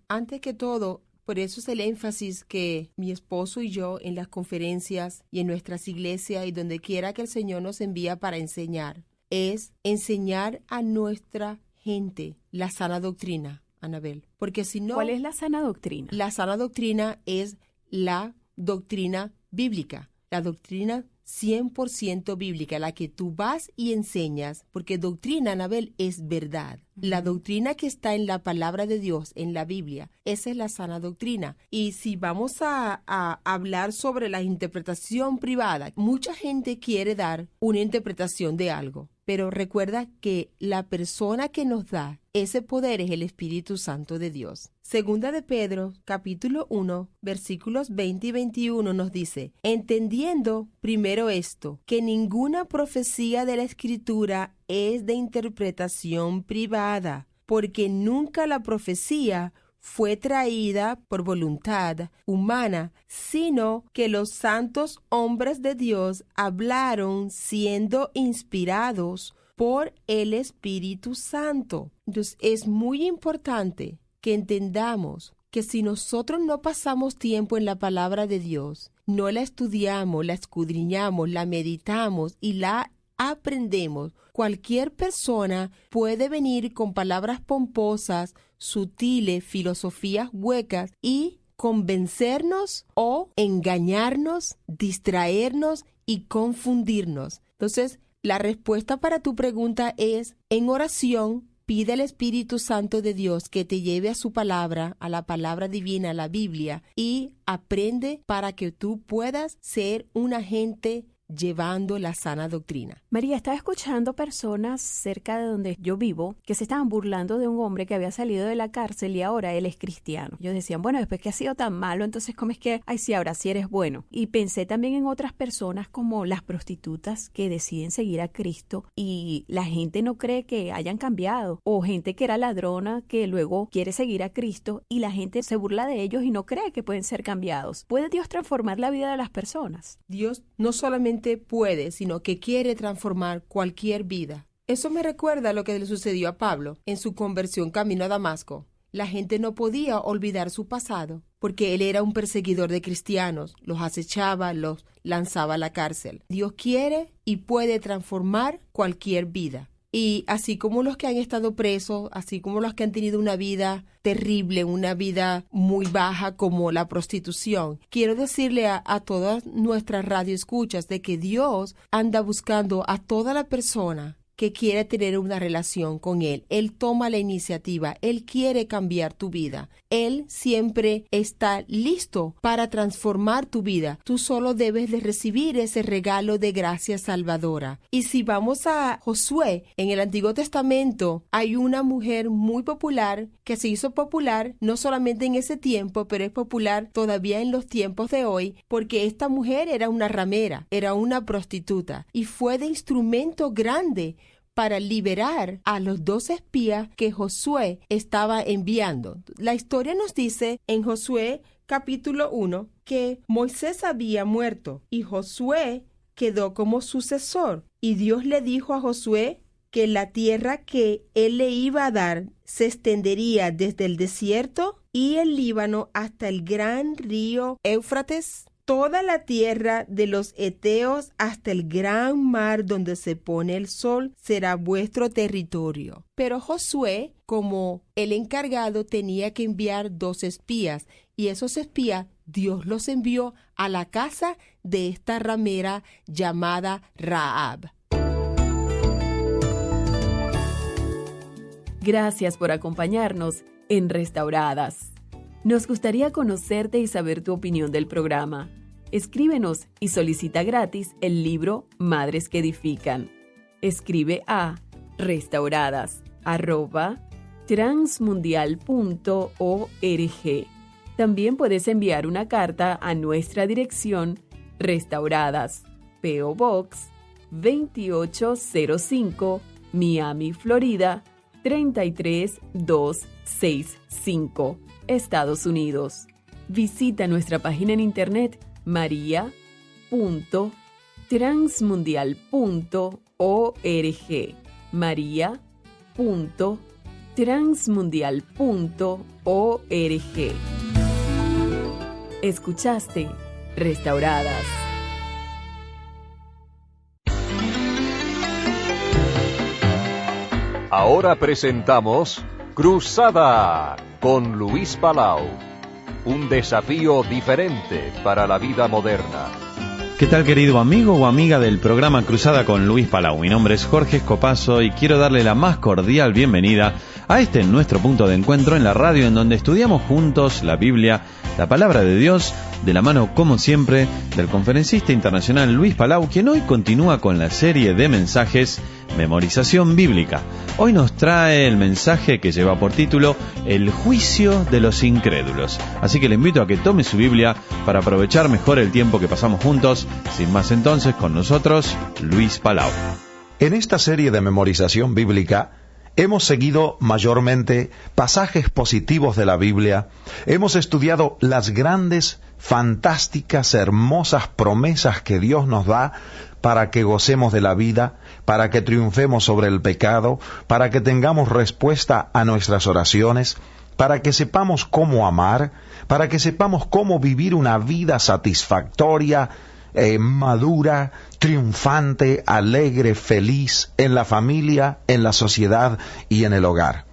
E: Antes que todo, por eso es el énfasis que mi esposo y yo en las conferencias y en nuestras iglesias y donde quiera que el Señor nos envía para enseñar, es enseñar a nuestra gente la sana doctrina, Anabel. Porque si no...
F: ¿Cuál es la sana doctrina?
E: La sana doctrina es la doctrina bíblica, la doctrina 100% bíblica, la que tú vas y enseñas, porque doctrina, Anabel, es verdad. La doctrina que está en la palabra de Dios, en la Biblia, esa es la sana doctrina. Y si vamos a hablar sobre la interpretación privada, mucha gente quiere dar una interpretación de algo, pero recuerda que la persona que nos da ese poder es el Espíritu Santo de Dios. Segunda de Pedro, capítulo 1, versículos 20 y 21 nos dice, entendiendo primero esto, que ninguna profecía de la Escritura es de interpretación privada, porque nunca la profecía fue traída por voluntad humana, sino que los santos hombres de Dios hablaron siendo inspirados por el Espíritu Santo. Entonces, es muy importante que entendamos que si nosotros no pasamos tiempo en la palabra de Dios, no la estudiamos, la escudriñamos, la meditamos y la aprendemos, cualquier persona puede venir con palabras pomposas, sutiles, filosofías huecas y convencernos o engañarnos, distraernos y confundirnos. Entonces, la respuesta para tu pregunta es, en oración, pide al Espíritu Santo de Dios que te lleve a su palabra, a la palabra divina, a la Biblia, y aprende para que tú puedas ser un agente llevando la sana doctrina.
F: María, estaba escuchando personas cerca de donde yo vivo que se estaban burlando de un hombre que había salido de la cárcel y ahora él es cristiano. Ellos decían, bueno, después que ha sido tan malo, entonces ¿cómo es que, ay, sí, ahora sí eres bueno? Y pensé también en otras personas como las prostitutas que deciden seguir a Cristo y la gente no cree que hayan cambiado, o gente que era ladrona que luego quiere seguir a Cristo y la gente se burla de ellos y no cree que pueden ser cambiados. ¿Puede Dios transformar la vida de las personas?
E: Dios no solamente puede, sino que quiere transformar cualquier vida. Eso me recuerda a lo que le sucedió a Pablo en su conversión camino a Damasco. La gente no podía olvidar su pasado, porque él era un perseguidor de cristianos, los acechaba, los lanzaba a la cárcel. Dios quiere y puede transformar cualquier vida. Y así como los que han estado presos, así como los que han tenido una vida terrible, una vida muy baja como la prostitución, quiero decirle a todas nuestras radioescuchas de que Dios anda buscando a toda la persona que quiere tener una relación con Él. Él toma la iniciativa, Él quiere cambiar tu vida. Él siempre está listo para transformar tu vida. Tú solo debes de recibir ese regalo de gracia salvadora. Y si vamos a Josué, en el Antiguo Testamento hay una mujer muy popular que se hizo popular no solamente en ese tiempo, pero es popular todavía en los tiempos de hoy, porque esta mujer era una ramera, era una prostituta y fue de instrumento grande para liberar a los 2 espías que Josué estaba enviando. La historia nos dice en Josué capítulo 1 que Moisés había muerto y Josué quedó como sucesor. Y Dios le dijo a Josué que la tierra que él le iba a dar se extendería desde el desierto y el Líbano hasta el gran río Éufrates, Toda la tierra de los heteos hasta el gran mar donde se pone el sol será vuestro territorio. Pero Josué, como el encargado, tenía que enviar 2 espías, y esos espías Dios los envió a la casa de esta ramera llamada Rahab.
G: Gracias por acompañarnos en Restauradas. Nos gustaría conocerte y saber tu opinión del programa. Escríbenos y solicita gratis el libro Madres que Edifican. Escribe a restauradas@transmundial.org. También puedes enviar una carta a nuestra dirección Restauradas, P.O. Box 2805, Miami, Florida 33265, Estados Unidos. Visita nuestra página en internet maria.transmundial.org, maria.transmundial.org. Escuchaste Restauradas.
H: Ahora presentamos Cruzada con Luis Palau. Un desafío diferente para la vida moderna.
I: ¿Qué tal, querido amigo o amiga del programa Cruzada con Luis Palau? Mi nombre es Jorge Escopazo y quiero darle la más cordial bienvenida a este nuestro punto de encuentro en la radio, en donde estudiamos juntos la Biblia, la palabra de Dios, de la mano, como siempre, del conferencista internacional Luis Palau, quien hoy continúa con la serie de mensajes Memorización Bíblica. Hoy nos trae el mensaje que lleva por título El juicio de los incrédulos. Así que le invito a que tome su Biblia para aprovechar mejor el tiempo que pasamos juntos. Sin más entonces, con nosotros, Luis Palau.
J: En esta serie de memorización bíblica, hemos seguido mayormente pasajes positivos de la Biblia. Hemos estudiado las grandes, fantásticas, hermosas promesas que Dios nos da para que gocemos de la vida, para que triunfemos sobre el pecado, para que tengamos respuesta a nuestras oraciones, para que sepamos cómo amar, para que sepamos cómo vivir una vida satisfactoria, madura, triunfante, alegre, feliz, en la familia, en la sociedad y en el hogar.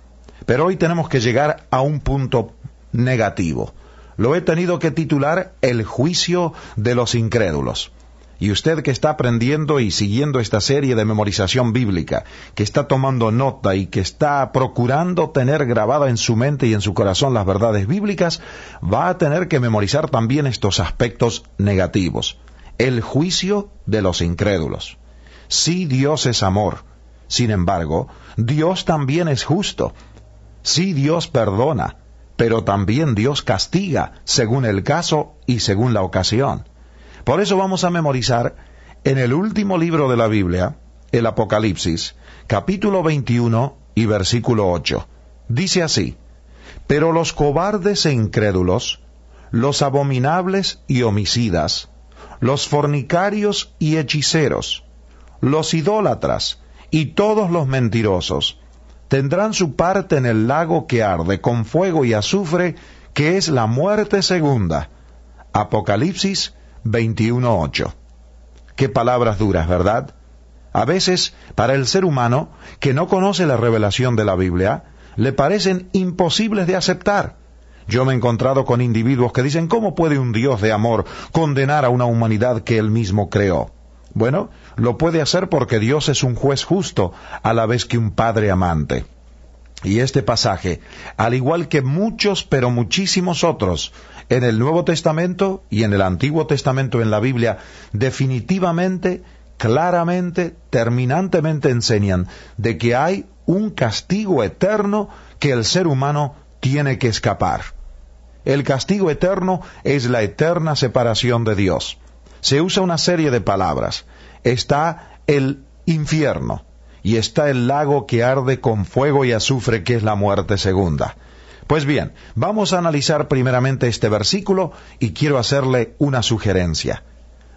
J: Pero hoy tenemos que llegar a un punto negativo. Lo he tenido que titular El juicio de los incrédulos. Y usted que está aprendiendo y siguiendo esta serie de memorización bíblica, que está tomando nota y que está procurando tener grabada en su mente y en su corazón las verdades bíblicas, va a tener que memorizar también estos aspectos negativos. El juicio de los incrédulos. Sí, Dios es amor. Sin embargo, Dios también es justo. Sí, Dios perdona, pero también Dios castiga, según el caso y según la ocasión. Por eso vamos a memorizar en el último libro de la Biblia, el Apocalipsis, capítulo 21 y versículo 8. Dice así: Pero los cobardes e incrédulos, los abominables y homicidas, los fornicarios y hechiceros, los idólatras y todos los mentirosos, tendrán su parte en el lago que arde con fuego y azufre, que es la muerte segunda. Apocalipsis 21:8. Qué palabras duras, ¿verdad? A veces, para el ser humano, que no conoce la revelación de la Biblia, le parecen imposibles de aceptar. Yo me he encontrado con individuos que dicen, ¿cómo puede un Dios de amor condenar a una humanidad que Él mismo creó? Bueno, lo puede hacer porque Dios es un juez justo, a la vez que un padre amante. Y este pasaje, al igual que muchos, pero muchísimos otros, en el Nuevo Testamento y en el Antiguo Testamento en la Biblia, definitivamente, claramente, terminantemente enseñan de que hay un castigo eterno que el ser humano tiene que escapar. El castigo eterno es la eterna separación de Dios. Se usa una serie de palabras. Está el infierno y está el lago que arde con fuego y azufre, que es la muerte segunda. Pues bien, vamos a analizar primeramente este versículo y quiero hacerle una sugerencia.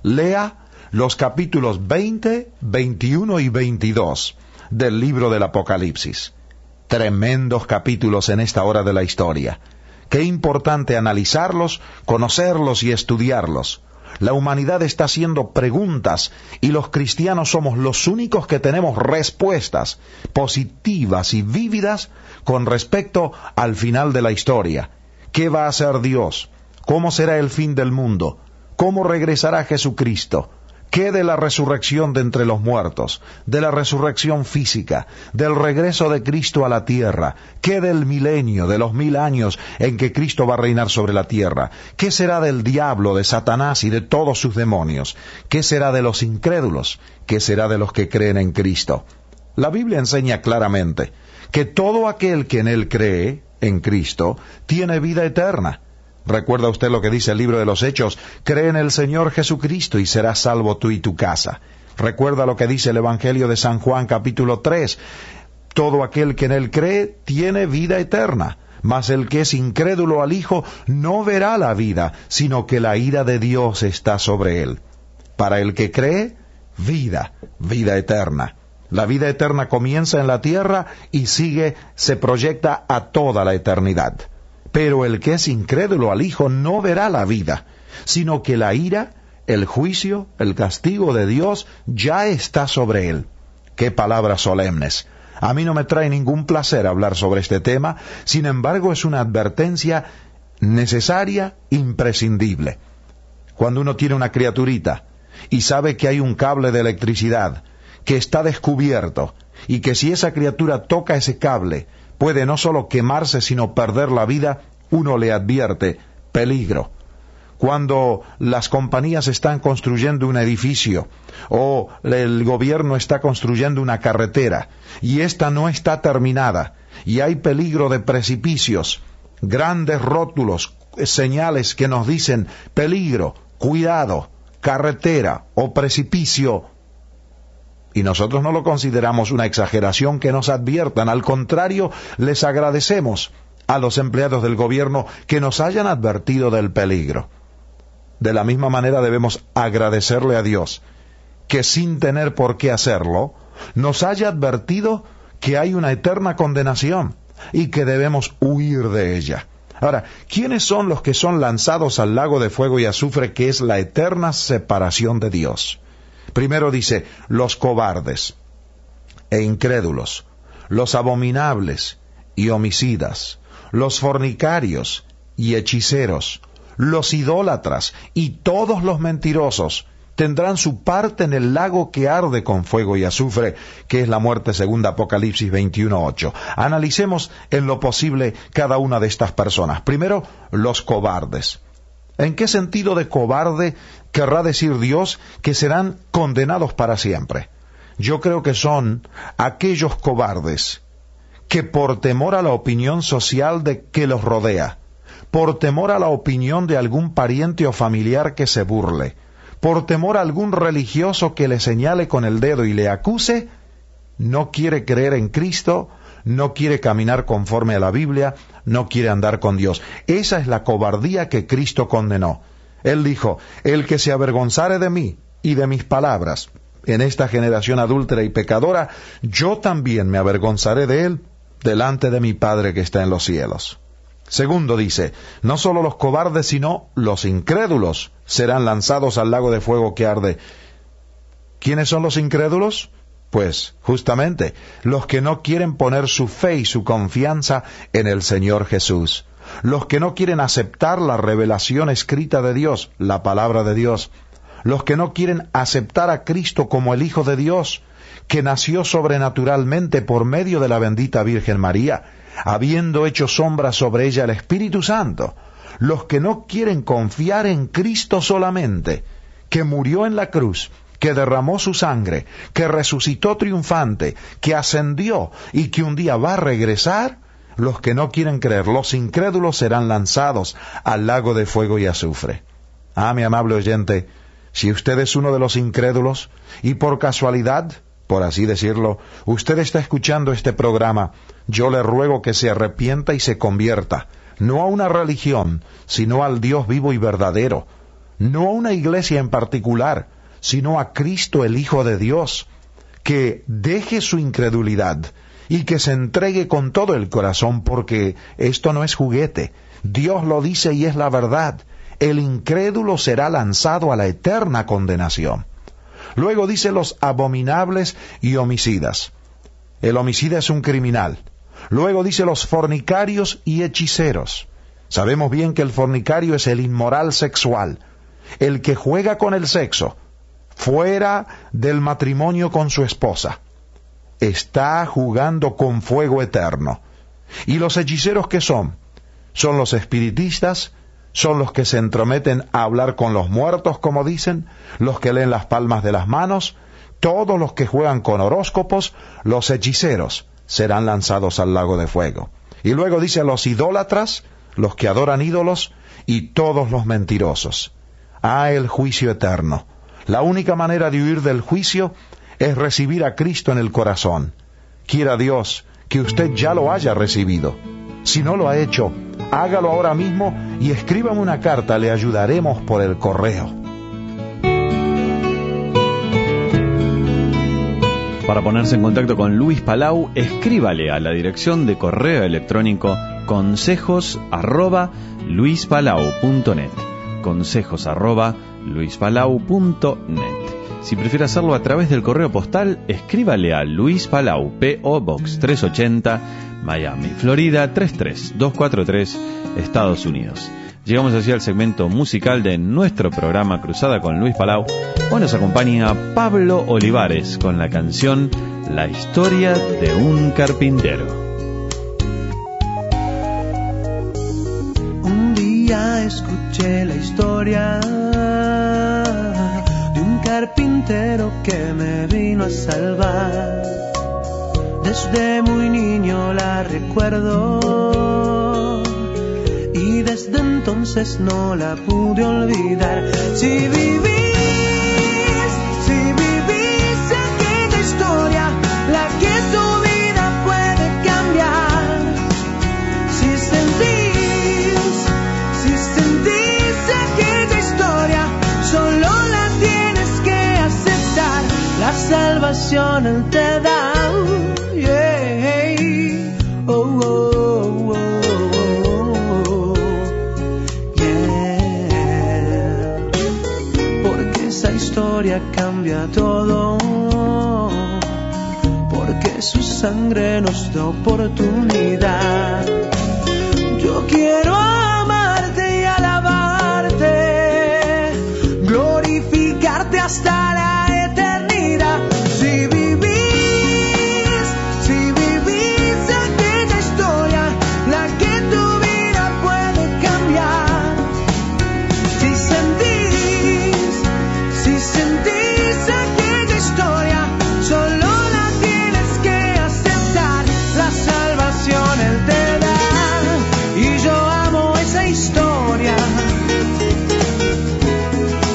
J: Lea los capítulos 20, 21 y 22 del libro del Apocalipsis. Tremendos capítulos en esta hora de la historia. Qué importante analizarlos, conocerlos y estudiarlos. La humanidad está haciendo preguntas y los cristianos somos los únicos que tenemos respuestas positivas y vívidas con respecto al final de la historia. ¿Qué va a hacer Dios? ¿Cómo será el fin del mundo? ¿Cómo regresará Jesucristo? ¿Qué de la resurrección de entre los muertos? ¿De la resurrección física? ¿Del regreso de Cristo a la tierra? ¿Qué del milenio, de los 1000 años en que Cristo va a reinar sobre la tierra? ¿Qué será del diablo, de Satanás y de todos sus demonios? ¿Qué será de los incrédulos? ¿Qué será de los que creen en Cristo? La Biblia enseña claramente que todo aquel que en Él cree, en Cristo, tiene vida eterna. ¿Recuerda usted lo que dice el libro de los Hechos? Cree en el Señor Jesucristo y serás salvo tú y tu casa. ¿Recuerda lo que dice el Evangelio de San Juan capítulo 3? Todo aquel que en Él cree tiene vida eterna, mas el que es incrédulo al Hijo no verá la vida, sino que la ira de Dios está sobre él. Para el que cree, vida eterna. La vida eterna comienza en la tierra y se proyecta a toda la eternidad. Pero el que es incrédulo al Hijo no verá la vida, sino que la ira, el juicio, el castigo de Dios ya está sobre él. ¡Qué palabras solemnes! A mí no me trae ningún placer hablar sobre este tema, sin embargo es una advertencia necesaria, imprescindible. Cuando uno tiene una criaturita y sabe que hay un cable de electricidad que está descubierto y que si esa criatura toca ese cable puede no solo quemarse, sino perder la vida, uno le advierte, peligro. Cuando las compañías están construyendo un edificio o el gobierno está construyendo una carretera y esta no está terminada y hay peligro de precipicios, grandes rótulos, señales que nos dicen peligro, cuidado, carretera o precipicio, y nosotros no lo consideramos una exageración que nos adviertan. Al contrario, les agradecemos a los empleados del gobierno que nos hayan advertido del peligro. De la misma manera debemos agradecerle a Dios que sin tener por qué hacerlo, nos haya advertido que hay una eterna condenación y que debemos huir de ella. Ahora, ¿quiénes son los que son lanzados al lago de fuego y azufre, que es la eterna separación de Dios? Primero dice, los cobardes e incrédulos, los abominables y homicidas, los fornicarios y hechiceros, los idólatras y todos los mentirosos tendrán su parte en el lago que arde con fuego y azufre, que es la muerte según Apocalipsis 21:8. Analicemos en lo posible cada una de estas personas. Primero, los cobardes. ¿En qué sentido de cobarde querrá decir Dios que serán condenados para siempre? Yo creo que son aquellos cobardes que por temor a la opinión social de que los rodea, por temor a la opinión de algún pariente o familiar que se burle, por temor a algún religioso que le señale con el dedo y le acuse, no quiere creer en Cristo, no quiere caminar conforme a la Biblia, no quiere andar con Dios. Esa es la cobardía que Cristo condenó. Él dijo, el que se avergonzare de mí y de mis palabras en esta generación adúltera y pecadora, yo también me avergonzaré de él delante de mi Padre que está en los cielos. Segundo dice, no solo los cobardes, sino los incrédulos serán lanzados al lago de fuego que arde. ¿Quiénes son los incrédulos? Pues, justamente, los que no quieren poner su fe y su confianza en el Señor Jesús. Los que no quieren aceptar la revelación escrita de Dios, la palabra de Dios. Los que no quieren aceptar a Cristo como el Hijo de Dios, que nació sobrenaturalmente por medio de la bendita Virgen María, habiendo hecho sombra sobre ella el Espíritu Santo. Los que no quieren confiar en Cristo solamente, que murió en la cruz, que derramó su sangre, que resucitó triunfante, que ascendió y que un día va a regresar. Los que no quieren creer, los incrédulos, serán lanzados al lago de fuego y azufre. Ah, mi amable oyente, si usted es uno de los incrédulos y por casualidad, por así decirlo, usted está escuchando este programa, yo le ruego que se arrepienta y se convierta, no a una religión, sino al Dios vivo y verdadero, no a una iglesia en particular, sino a Cristo el Hijo de Dios, que deje su incredulidad y que se entregue con todo el corazón, porque esto no es juguete. Dios lo dice y es la verdad. el incrédulo será lanzado a la eterna condenación. Luego dice los abominables y homicidas. El homicida es un criminal. Luego dice los fornicarios y hechiceros. Sabemos bien que el fornicario es el inmoral sexual, el que juega con el sexo, fuera del matrimonio con su esposa. Está jugando con fuego eterno. ¿Y los hechiceros qué son? Son los espiritistas, son los que se entrometen a hablar con los muertos, como dicen, los que leen las palmas de las manos, todos los que juegan con horóscopos, los hechiceros serán lanzados al lago de fuego. Y luego dice los idólatras, los que adoran ídolos, y todos los mentirosos. El juicio eterno. La única manera de huir del juicio es recibir a Cristo en el corazón. Quiera Dios que usted ya lo haya recibido. Si no lo ha hecho, hágalo ahora mismo y escríbame una carta, le ayudaremos por el correo.
I: Para ponerse en contacto con Luis Palau, escríbale a la dirección de correo electrónico consejos@luispalau.net. consejos@luispalau.net. Si prefiere hacerlo a través del correo postal, escríbale a Luis Palau, P.O. Box 380, Miami, Florida 33243, Estados Unidos. Llegamos así al segmento musical de nuestro programa Cruzada con Luis Palau. Hoy nos acompaña Pablo Olivares con la canción La historia de un carpintero.
K: Un día escuché la historia de un carpintero que me vino a salvar. Desde muy niño la recuerdo y desde entonces no la pude olvidar. Si vivís aquella historia, la que tu vida puede cambiar. Si sentís aquella historia, solo la tienes que aceptar. La salvación Él te da. Cambia todo, porque su sangre nos da oportunidad. Yo quiero amarte y alabarte, glorificarte hasta la eternidad. Si vivís aquella historia, la que tu vida puede cambiar. Si sentís aquella historia, solo la tienes que aceptar. La salvación Él te da, y yo amo esa historia,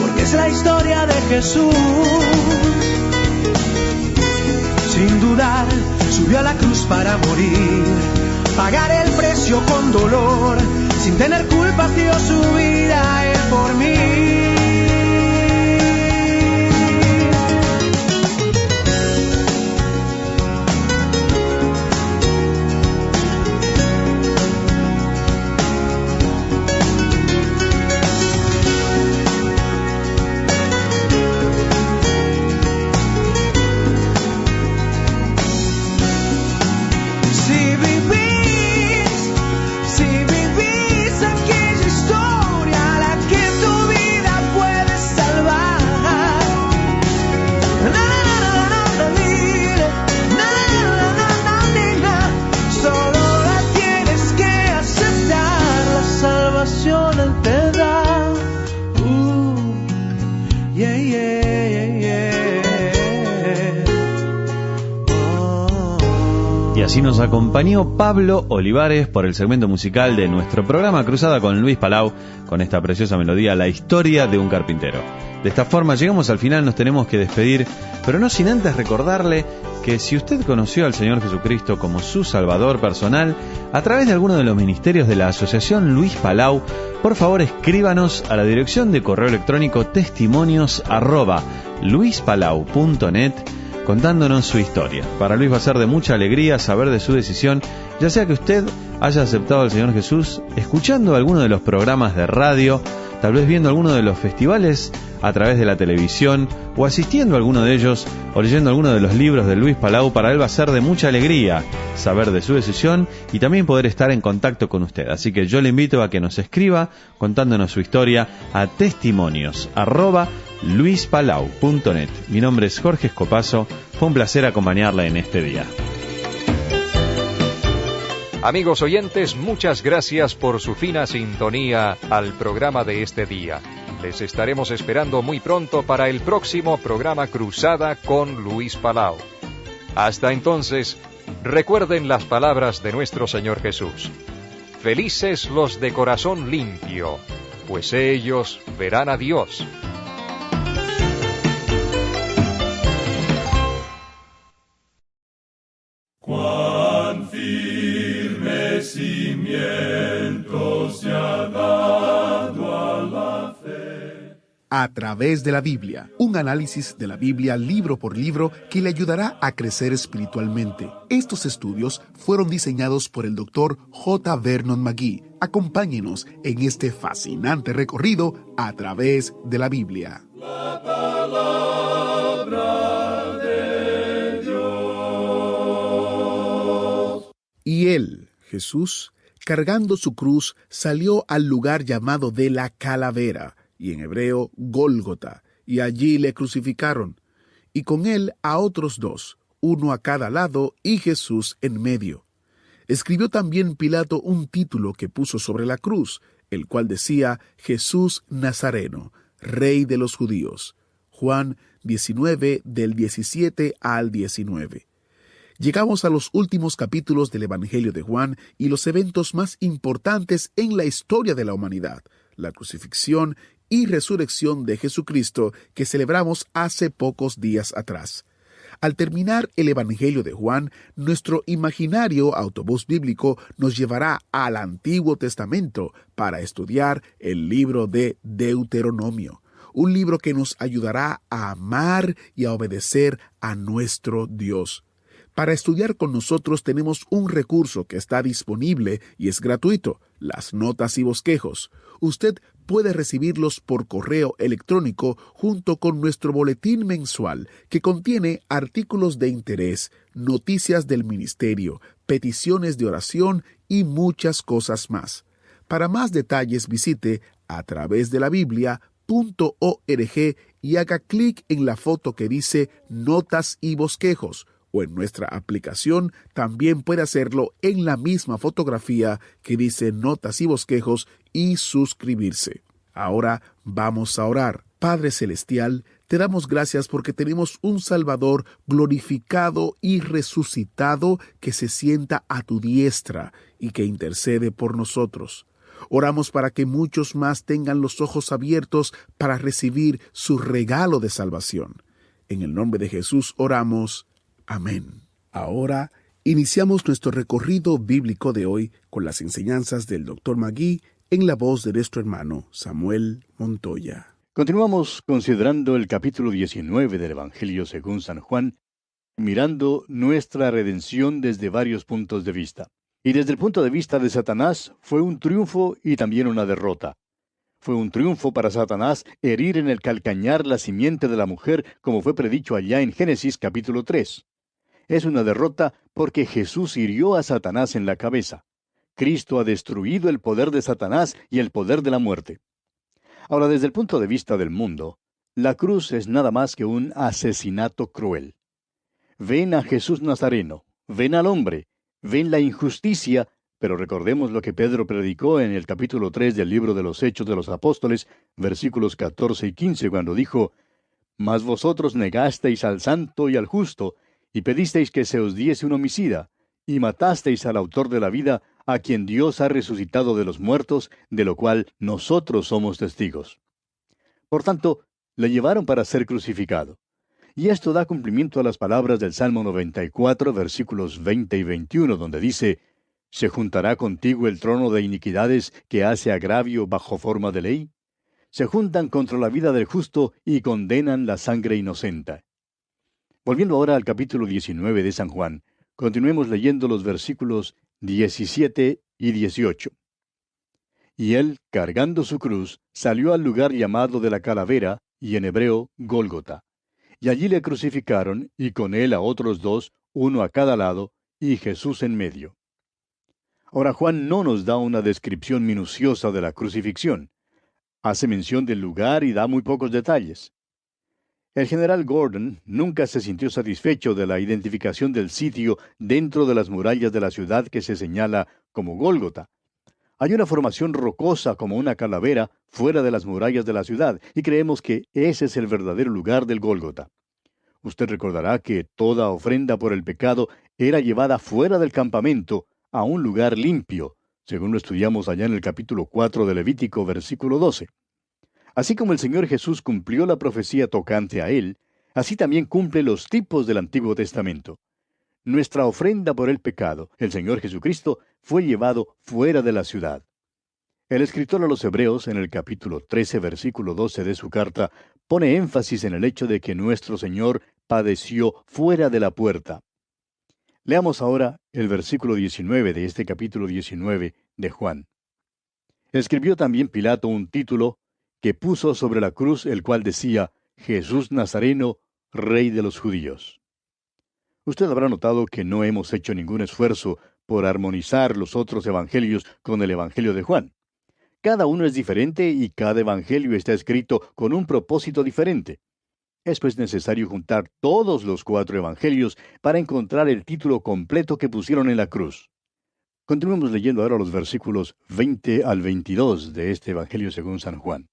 K: porque es la historia de Jesús. Sin dudar, subió a la cruz para morir, pagar el precio con dolor. Sin tener culpas dio su vida Él por mí.
I: Así nos acompañó Pablo Olivares por el segmento musical de nuestro programa Cruzada con Luis Palau, con esta preciosa melodía, La historia de un carpintero. De esta forma llegamos al final, nos tenemos que despedir, pero no sin antes recordarle que si usted conoció al Señor Jesucristo como su Salvador personal a través de alguno de los ministerios de la Asociación Luis Palau, por favor escríbanos a la dirección de correo electrónico testimonios@luispalau.net contándonos su historia. Para Luis va a ser de mucha alegría saber de su decisión, ya sea que usted haya aceptado al Señor Jesús escuchando alguno de los programas de radio, tal vez viendo alguno de los festivales a través de la televisión, o asistiendo a alguno de ellos, o leyendo alguno de los libros de Luis Palau. Para él va a ser de mucha alegría saber de su decisión y también poder estar en contacto con usted. Así que yo le invito a que nos escriba contándonos su historia a testimonios@luispalau.net. Mi nombre es Jorge Escopazo. Fue un placer acompañarla en este día.
H: Amigos oyentes, muchas gracias por su fina sintonía al programa de este día. Les estaremos esperando muy pronto para el próximo programa Cruzada con Luis Palau. Hasta entonces, recuerden las palabras de nuestro Señor Jesús. Felices los de corazón limpio, pues ellos verán a Dios.
B: Cuán firme cimiento se ha dado a la fe.
L: A través de la Biblia, un análisis de la Biblia libro por libro que le ayudará a crecer espiritualmente. Estos estudios fueron diseñados por el Dr. J. Vernon McGee. Acompáñenos en este fascinante recorrido a través de la Biblia.
B: La palabra de Dios.
L: Y él, Jesús, cargando su cruz, salió al lugar llamado de la calavera, y en hebreo Gólgota, y allí le crucificaron, y con él a otros dos, uno a cada lado y Jesús en medio. Escribió también Pilato un título que puso sobre la cruz, el cual decía Jesús Nazareno, Rey de los Judíos. Juan 19, del 17 al 19. Llegamos a los últimos capítulos del Evangelio de Juan y los eventos más importantes en la historia de la humanidad, la crucifixión y resurrección de Jesucristo que celebramos hace pocos días atrás. Al terminar el Evangelio de Juan, nuestro imaginario autobús bíblico nos llevará al Antiguo Testamento para estudiar el libro de Deuteronomio, un libro que nos ayudará a amar y a obedecer a nuestro Dios. Para estudiar con nosotros tenemos un recurso que está disponible y es gratuito, las notas y bosquejos. Usted puede recibirlos por correo electrónico junto con nuestro boletín mensual que contiene artículos de interés, noticias del ministerio, peticiones de oración y muchas cosas más. Para más detalles visite a través de la Biblia.org y haga clic en la foto que dice Notas y Bosquejos, o en nuestra aplicación también puede hacerlo en la misma fotografía que dice Notas y Bosquejos y suscribirse. Ahora vamos a orar. Padre Celestial, te damos gracias porque tenemos un Salvador glorificado y resucitado que se sienta a tu diestra y que intercede por nosotros. Oramos para que muchos más tengan los ojos abiertos para recibir su regalo de salvación. En el nombre de Jesús oramos. Amén. Ahora iniciamos nuestro recorrido bíblico de hoy con las enseñanzas del Dr. McGee en la voz de nuestro hermano Samuel Montoya.
M: Continuamos considerando el capítulo 19 del Evangelio según San Juan, mirando nuestra redención desde varios puntos de vista. Y desde el punto de vista de Satanás fue un triunfo y también una derrota. Fue un triunfo para Satanás herir en el calcañar la simiente de la mujer, como fue predicho allá en Génesis capítulo 3. Es una derrota porque Jesús hirió a Satanás en la cabeza. Cristo ha destruido el poder de Satanás y el poder de la muerte. Ahora, desde el punto de vista del mundo, la cruz es nada más que un asesinato cruel. Ven a Jesús Nazareno, ven al hombre, ven la injusticia, pero recordemos lo que Pedro predicó en el capítulo 3 del libro de los Hechos de los Apóstoles, versículos 14 y 15, cuando dijo: Mas vosotros negasteis al santo y al justo, y pedisteis que se os diese un homicida, y matasteis al autor de la vida, a quien Dios ha resucitado de los muertos, de lo cual nosotros somos testigos. Por tanto, le llevaron para ser crucificado. Y esto da cumplimiento a las palabras del Salmo 94, versículos 20 y 21, donde dice: ¿Se juntará contigo el trono de iniquidades que hace agravio bajo forma de ley? Se juntan contra la vida del justo y condenan la sangre inocente. Volviendo ahora al capítulo 19 de San Juan, continuemos leyendo los versículos 17 y 18. Y él, cargando su cruz, salió al lugar llamado de la calavera, y en hebreo, Gólgota. Y allí le crucificaron, y con él a otros dos, uno a cada lado, y Jesús en medio. Ahora Juan no nos da una descripción minuciosa de la crucifixión. Hace mención del lugar y da muy pocos detalles. El general Gordon nunca se sintió satisfecho de la identificación del sitio dentro de las murallas de la ciudad que se señala como Gólgota. Hay una formación rocosa como una calavera fuera de las murallas de la ciudad, y creemos que ese es el verdadero lugar del Gólgota. Usted recordará que toda ofrenda por el pecado era llevada fuera del campamento a un lugar limpio, según lo estudiamos allá en el capítulo 4 de Levítico, versículo 12. Así como el Señor Jesús cumplió la profecía tocante a Él, así también cumple los tipos del Antiguo Testamento. Nuestra ofrenda por el pecado, el Señor Jesucristo, fue llevado fuera de la ciudad. El escritor a los Hebreos, en el capítulo 13, versículo 12 de su carta, pone énfasis en el hecho de que nuestro Señor padeció fuera de la puerta. Leamos ahora el versículo 19 de este capítulo 19 de Juan. Escribió también Pilato un título que puso sobre la cruz, el cual decía, Jesús Nazareno, Rey de los Judíos. Usted habrá notado que no hemos hecho ningún esfuerzo por armonizar los otros evangelios con el Evangelio de Juan. Cada uno es diferente y cada evangelio está escrito con un propósito diferente. Es pues necesario juntar todos los 4 evangelios para encontrar el título completo que pusieron en la cruz. Continuemos leyendo ahora los versículos 20 al 22 de este evangelio según San Juan.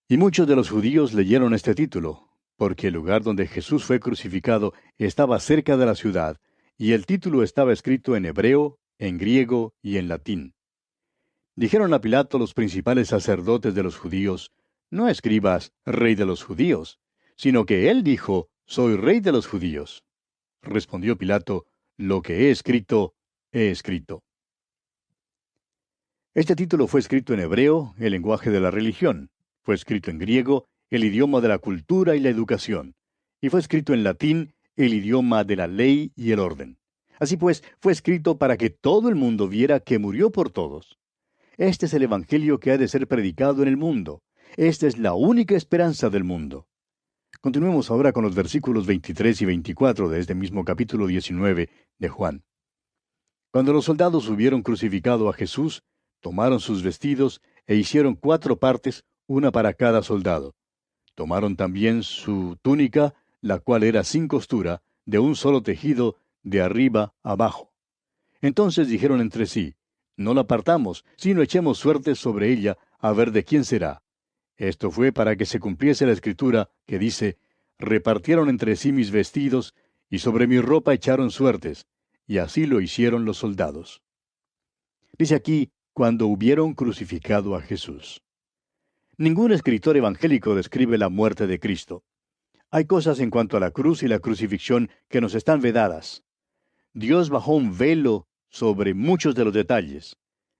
M: Y muchos de los judíos leyeron este título, porque el lugar donde Jesús fue crucificado estaba cerca de la ciudad, y el título estaba escrito en hebreo, en griego y en latín. Dijeron a Pilato los principales sacerdotes de los judíos, no escribas Rey de los judíos, sino que él dijo, soy Rey de los judíos. Respondió Pilato, lo que he escrito, he escrito. Este título fue escrito en hebreo, el lenguaje de la religión. Fue escrito en griego, el idioma de la cultura y la educación. Y fue escrito en latín, el idioma de la ley y el orden. Así pues, fue escrito para que todo el mundo viera que murió por todos. Este es el evangelio que ha de ser predicado en el mundo. Esta es la única esperanza del mundo. Continuemos ahora con los versículos 23 y 24 de este mismo capítulo 19 de Juan. Cuando los soldados hubieron crucificado a Jesús, tomaron sus vestidos e hicieron 4 partes, una para cada soldado. Tomaron también su túnica, la cual era sin costura, de un solo tejido, de arriba abajo. Entonces dijeron entre sí, no la partamos, sino echemos suertes sobre ella, a ver de quién será. Esto fue para que se cumpliese la escritura, que dice, repartieron entre sí mis vestidos, y sobre mi ropa echaron suertes, y así lo hicieron los soldados. Dice aquí, cuando hubieron crucificado a Jesús. Ningún escritor evangélico describe la muerte de Cristo. Hay cosas en cuanto a la cruz y la crucifixión que nos están vedadas. Dios bajó un velo sobre muchos de los detalles.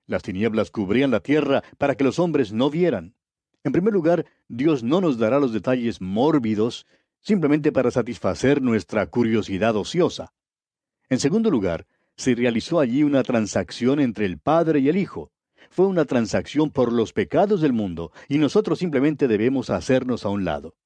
M: Las tinieblas cubrían la tierra para que los hombres no vieran. En primer lugar, Dios no nos dará los detalles mórbidos simplemente para satisfacer nuestra curiosidad ociosa. En segundo lugar, se realizó allí una transacción entre el Padre y el Hijo. Fue una transacción por los pecados del mundo, y nosotros simplemente debemos hacernos a un lado.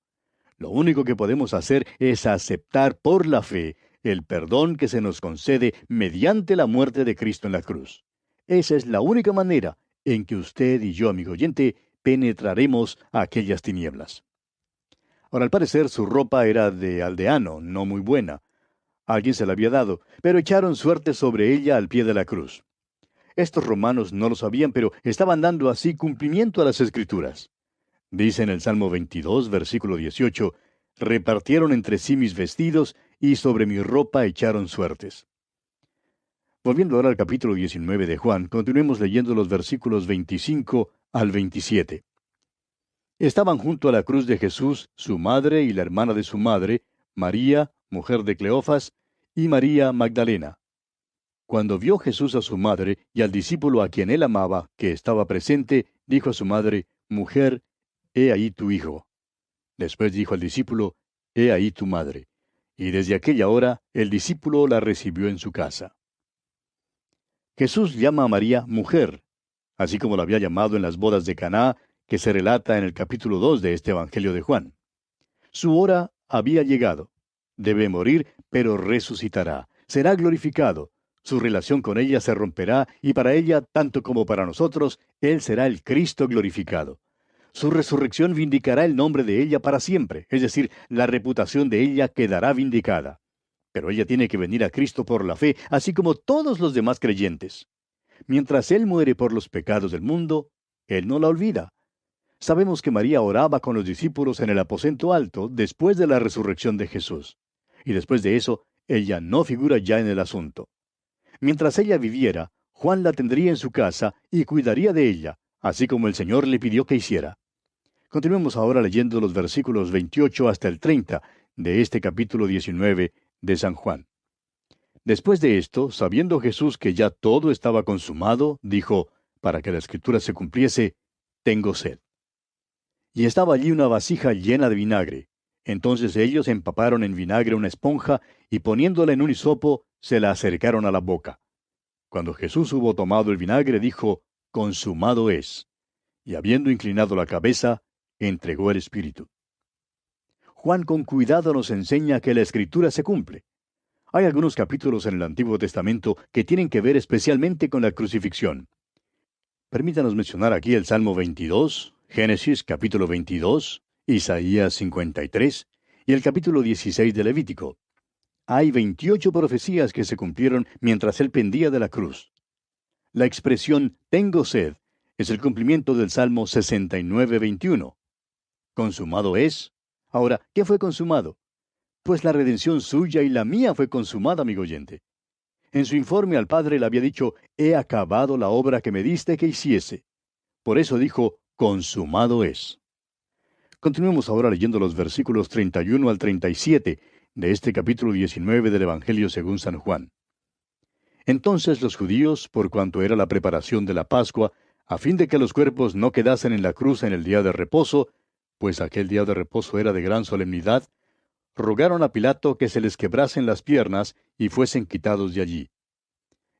M: Lo único que podemos hacer es aceptar por la fe el perdón que se nos concede mediante la muerte de Cristo en la cruz. Esa es la única manera en que usted y yo, amigo oyente, penetraremos a aquellas tinieblas. Ahora, al parecer, su ropa era de aldeano, no muy buena. Alguien se la había dado, pero echaron suerte sobre ella al pie de la cruz. Estos romanos no lo sabían, pero estaban dando así cumplimiento a las Escrituras. Dice en el Salmo 22, versículo 18, repartieron entre sí mis vestidos, y sobre mi ropa echaron suertes. Volviendo ahora al capítulo 19 de Juan, continuemos leyendo los versículos 25 al 27. Estaban junto a la cruz de Jesús su madre y la hermana de su madre, María, mujer de Cleofas, y María Magdalena. Cuando vio Jesús a su madre y al discípulo a quien él amaba, que estaba presente, dijo a su madre, Mujer, he ahí tu hijo. Después dijo al discípulo, He ahí tu madre. Y desde aquella hora el discípulo la recibió en su casa. Jesús llama a María mujer. así como lo había llamado en las bodas de Caná, que se relata en el capítulo 2 de este Evangelio de Juan. Su hora había llegado. Debe morir, pero resucitará. Será glorificado. Su relación con ella se romperá, y para ella, tanto como para nosotros, Él será el Cristo glorificado. Su resurrección vindicará el nombre de ella para siempre, es decir, la reputación de ella quedará vindicada. Pero ella tiene que venir a Cristo por la fe, así como todos los demás creyentes. Mientras Él muere por los pecados del mundo, Él no la olvida. Sabemos que María oraba con los discípulos en el aposento alto después de la resurrección de Jesús. Y después de eso, ella no figura ya en el asunto. Mientras ella viviera, Juan la tendría en su casa y cuidaría de ella, así como el Señor le pidió que hiciera. Continuemos ahora leyendo los versículos 28 hasta el 30 de este capítulo 19 de San Juan. Después de esto, sabiendo Jesús que ya todo estaba consumado, dijo, para que la Escritura se cumpliese, «Tengo sed». Y estaba allí una vasija llena de vinagre. Entonces ellos empaparon en vinagre una esponja y poniéndola en un hisopo, se la acercaron a la boca. Cuando Jesús hubo tomado el vinagre, dijo, «Consumado es». Y habiendo inclinado la cabeza, entregó el Espíritu. Juan con cuidado nos enseña que la Escritura se cumple. Hay algunos capítulos en el Antiguo Testamento que tienen que ver especialmente con la crucifixión. Permítanos mencionar aquí el Salmo 22, Génesis capítulo 22, Isaías 53 y el capítulo 16 de Levítico. Hay 28 profecías que se cumplieron mientras él pendía de la cruz. La expresión «tengo sed» es el cumplimiento del Salmo 69, 21. ¿Consumado es? Ahora, ¿qué fue consumado? Pues la redención suya y la mía fue consumada, amigo oyente. En su informe al Padre le había dicho, «He acabado la obra que me diste que hiciese». Por eso dijo, «Consumado es». Continuemos ahora leyendo los versículos 31 al 37 de este capítulo 19 del Evangelio según San Juan. Entonces los judíos, por cuanto era la preparación de la Pascua, a fin de que los cuerpos no quedasen en la cruz en el día de reposo, pues aquel día de reposo era de gran solemnidad, rogaron a Pilato que se les quebrasen las piernas y fuesen quitados de allí.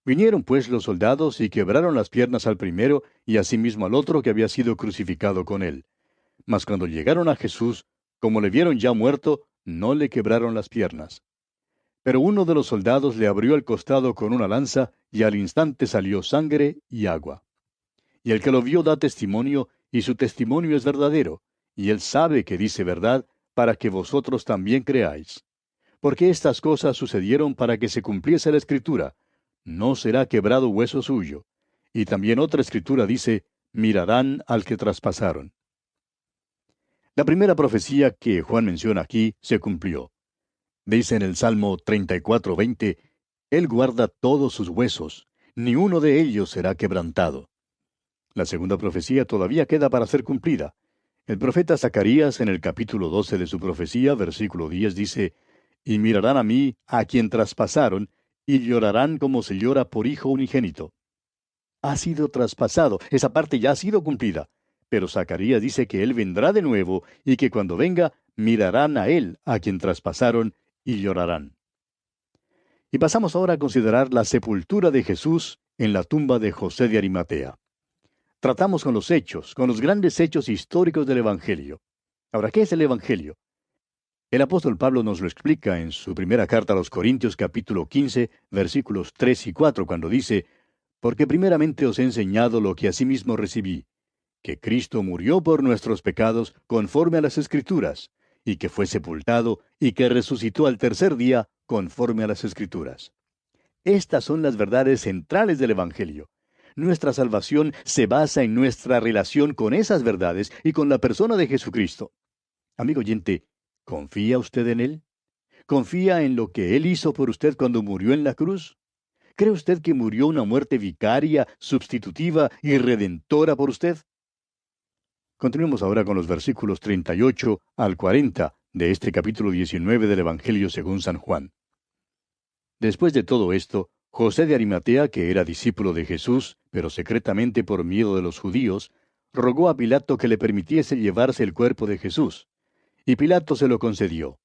M: Vinieron pues los soldados y quebraron las piernas al primero y asimismo al otro que había sido crucificado con él. Mas cuando llegaron a Jesús, como le vieron ya muerto, no le quebraron las piernas. Pero uno de los soldados le abrió el costado con una lanza, y al instante salió sangre y agua. Y el que lo vio da testimonio, y su testimonio es verdadero, y él sabe que dice verdad, para que vosotros también creáis. Porque estas cosas sucedieron para que se cumpliese la Escritura, no será quebrado hueso suyo. Y también otra Escritura dice, mirarán al que traspasaron. La primera profecía que Juan menciona aquí se cumplió. Dice en el Salmo 34:20, Él guarda todos sus huesos, ni uno de ellos será quebrantado. La segunda profecía todavía queda para ser cumplida. El profeta Zacarías, en el capítulo 12 de su profecía, versículo 10, dice, «Y mirarán a mí, a quien traspasaron, y llorarán como se llora por hijo unigénito». Ha sido traspasado, esa parte ya ha sido cumplida. Pero Zacarías dice que Él vendrá de nuevo, y que cuando venga, mirarán a Él, a quien traspasaron, y llorarán. Y pasamos ahora a considerar la sepultura de Jesús en la tumba de José de Arimatea. Tratamos con los hechos, con los grandes hechos históricos del Evangelio. Ahora, ¿qué es el Evangelio? El apóstol Pablo nos lo explica en su primera carta a los Corintios, capítulo 15, versículos 3 y 4, cuando dice, «Porque primeramente os he enseñado lo que asimismo recibí, que Cristo murió por nuestros pecados conforme a las Escrituras, y que fue sepultado, y que resucitó al tercer día conforme a las Escrituras». Estas son las verdades centrales del Evangelio. Nuestra salvación se basa en nuestra relación con esas verdades y con la persona de Jesucristo. Amigo oyente, ¿confía usted en Él? ¿Confía en lo que Él hizo por usted cuando murió en la cruz? ¿Cree usted que murió una muerte vicaria, sustitutiva y redentora por usted? Continuemos ahora con los versículos 38 al 40 de este capítulo 19 del Evangelio según San Juan. Después de todo esto, José de Arimatea, que era discípulo de Jesús, pero secretamente por miedo de los judíos, rogó a Pilato que le permitiese llevarse el cuerpo de Jesús. Y Pilato se lo concedió.